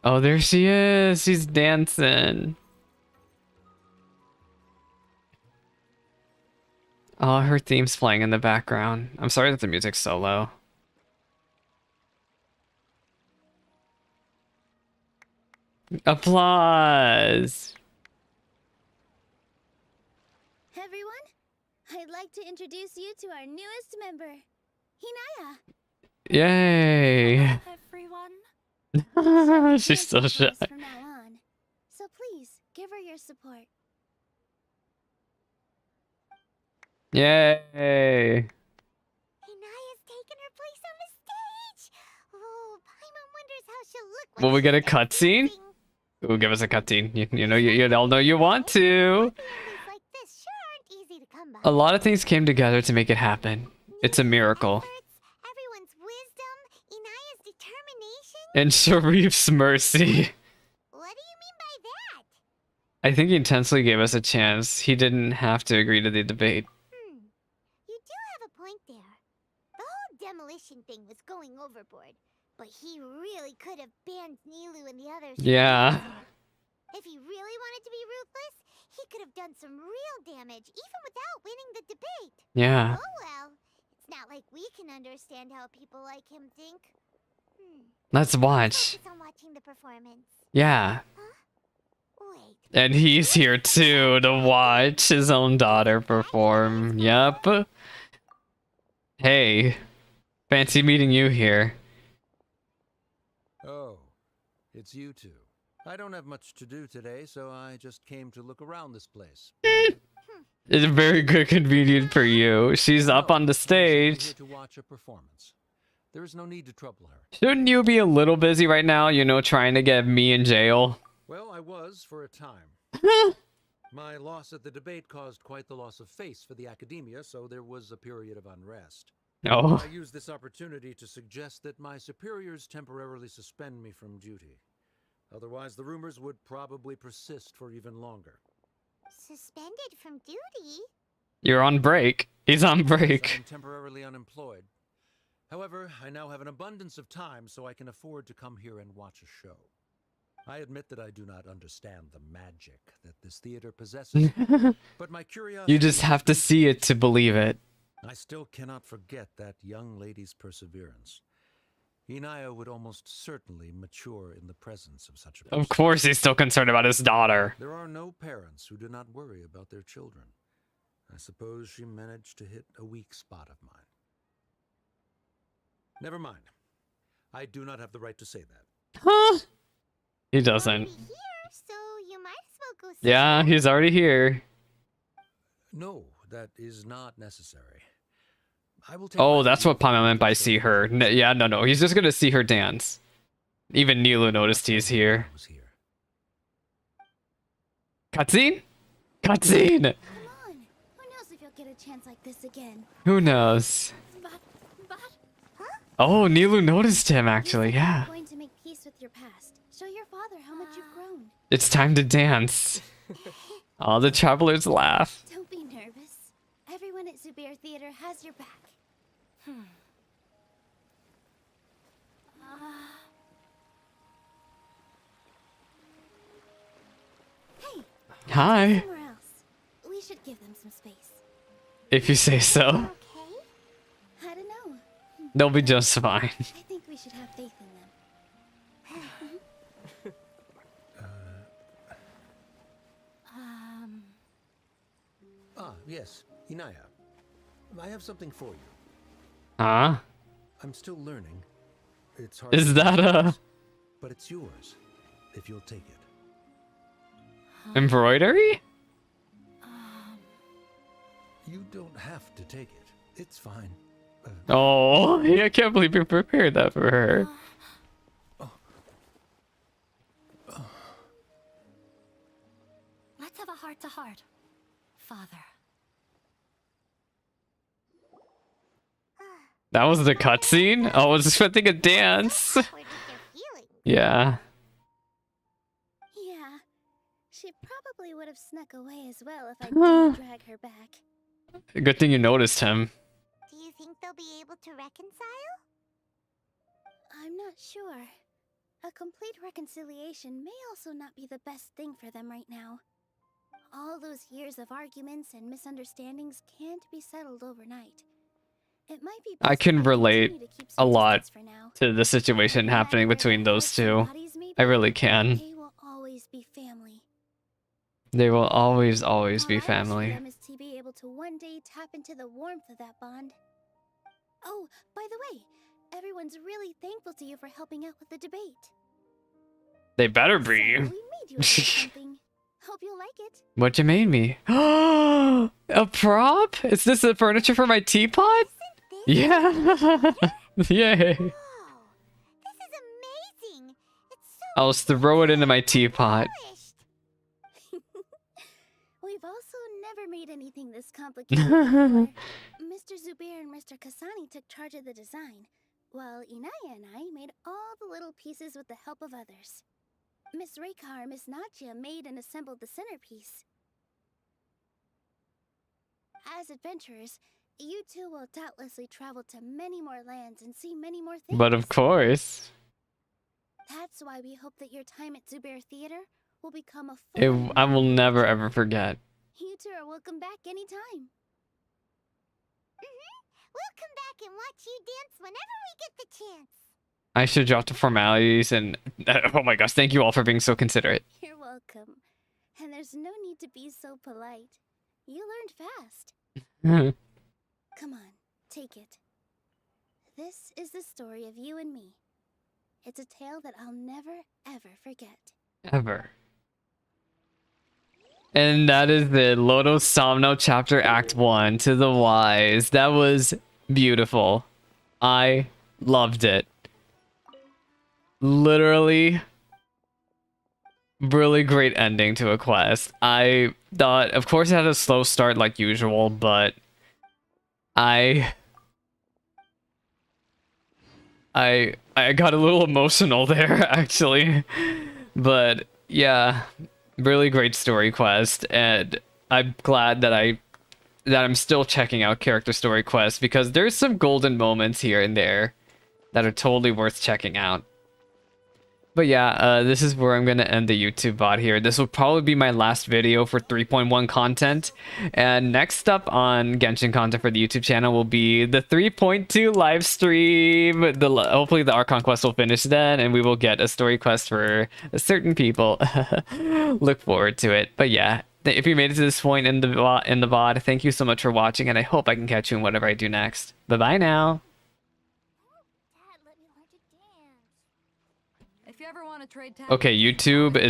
Oh, there she is. She's dancing. Oh, her theme's playing in the background. I'm sorry that the music's so low. Applause. Everyone, I'd like to introduce you to our newest member, Hinaya. Yay. Everyone. She's so shy. From now on. So please, give her your support. Yay. Inaya's taken her place on the stage. Oh, Paimon wonders how she'll look. Will we get a cutscene? Ooh, give us a cutscene. You know, you all know you want to. Like this sure aren't easy to come by. A lot of things came together to make it happen. It's a miracle. Everyone's wisdom, Inaya's determination. And Sharif's mercy. What do you mean by that? I think he intensely gave us a chance. He didn't have to agree to the debate. You do have a point there. The whole demolition thing was going overboard, but he really could have banned Nilou and the others. Yeah. If he really wanted to be ruthless, he could have done some real damage, even without winning the debate. Yeah. Oh well, it's not like we can understand how people like him think. Let's watch. Focus on watching the performance. Yeah. Wait. And he's here too to watch his own daughter perform. Yep. Hey. Fancy meeting you here. Oh, it's you two. I don't have much to do today, so I just came to look around this place. It's very good convenient for you. She's up on the stage. Here to watch a performance. There is no need to trouble her. Shouldn't you be a little busy right now, you know, trying to get me in jail? Well, I was for a time. My loss at the debate caused quite the loss of face for the academia, so there was a period of unrest. Oh. I used this opportunity to suggest that my superiors temporarily suspend me from duty. Otherwise, the rumors would probably persist for even longer. Suspended from duty? You're on break. He's on I'm break. temporarily unemployed. However, I now have an abundance of time, so I can afford to come here and watch a show. I admit that I do not understand the magic that this theater possesses, but my curiosity... You just have to see it to believe it. I still cannot forget that young lady's perseverance. Inaya would almost certainly mature in the presence of such a person. Of course he's still concerned about his daughter. There are no parents who do not worry about their children. I suppose she managed to hit a weak spot of mine. Never mind. I do not have the right to say that. Huh? He doesn't. Here, so you might as well go see Yeah, her. he's already here. No, that is not necessary. I will take Oh, my that's leave what Paimon meant by and see go her. Yeah, no. He's just gonna see her dance. Even Nilou noticed he's here. was here. Cutscene? Cutscene! Come on. Who knows if you'll get a chance like this again? Who knows? But, Oh, Nilou noticed him actually, yeah. Going to make peace with your past. Show your father how much you've grown. It's time to dance. All the travelers laugh. Don't be nervous. Everyone at Zubair Theater has your back. Hey, Hi. somewhere else. We should give them some space. If you say so. Okay? I don't know. They'll be just fine. I think we should have faith in them. Ah, yes, Inaya. I have something for you. Huh? I'm still learning. It's hard. Is to that express, but it's yours, if you'll take it. embroidery? You don't have to take it. It's fine. Oh, I can't believe you prepared that for her. Let's have a heart-to-heart. Father. That was the cutscene? Oh, I was expecting a dance. Yeah. Yeah. She probably would have snuck away as well if I didn't drag her back. Good thing you noticed him. Do you think they'll be able to reconcile? I'm not sure. A complete reconciliation may also not be the best thing for them right now. All those years of arguments and misunderstandings can't be settled overnight. It might be I best can if we relate continue to keep a some lot distance for now. to the situation happening between those two. I really can. They will always be family. They will always be All I wish for family. them is to be able to one day tap into the warmth of that bond. Oh, by the way, everyone's really thankful to you for helping out with the debate. They better So, be. we made you a little something. Hope you'll like it. What you made me? A prop? Is this the furniture for my teapot? Yeah. Yay. Whoa, this is amazing. It's so I'll just throw it into my teapot. polished. We've also never made anything this complicated before. Mr. Zubair and Mr. Kasani took charge of the design, while Inaya and I made all the little pieces with the help of others. Miss Reika or Miss Nadia made and assembled the centerpiece. As adventurers, you two will doubtlessly travel to many more lands and see many more things. But of course. That's why we hope that your time at Zubair Theater will become a I will never ever forget. You two are welcome back anytime. We'll come back and watch you dance whenever we get the chance. I should drop the formalities and oh my gosh, thank you all for being so considerate. You're welcome. And there's no need to be so polite. You learned fast. Come on, take it. This is the story of you and me. It's a tale that I'll never, ever forget. Ever. And that is the Lotos Somno chapter act 1 to the wise. That was beautiful. I loved it. Literally really great ending to a quest. I thought, of course it had a slow start like usual, but I got a little emotional there actually. But yeah, really great story quest, and I'm glad that I'm still checking out character story quests because there's some golden moments here and there that are totally worth checking out. But yeah, this is where I'm going to end the YouTube VOD here. This will probably be my last video for 3.1 content. And next up on Genshin content for the YouTube channel will be the 3.2 live stream. Hopefully the Archon quest will finish then, and we will get a story quest for certain people. Look forward to it. But yeah, if you made it to this point in the VOD, thank you so much for watching, and I hope I can catch you in whatever I do next. Bye-bye now. If you ever want to trade Okay, YouTube is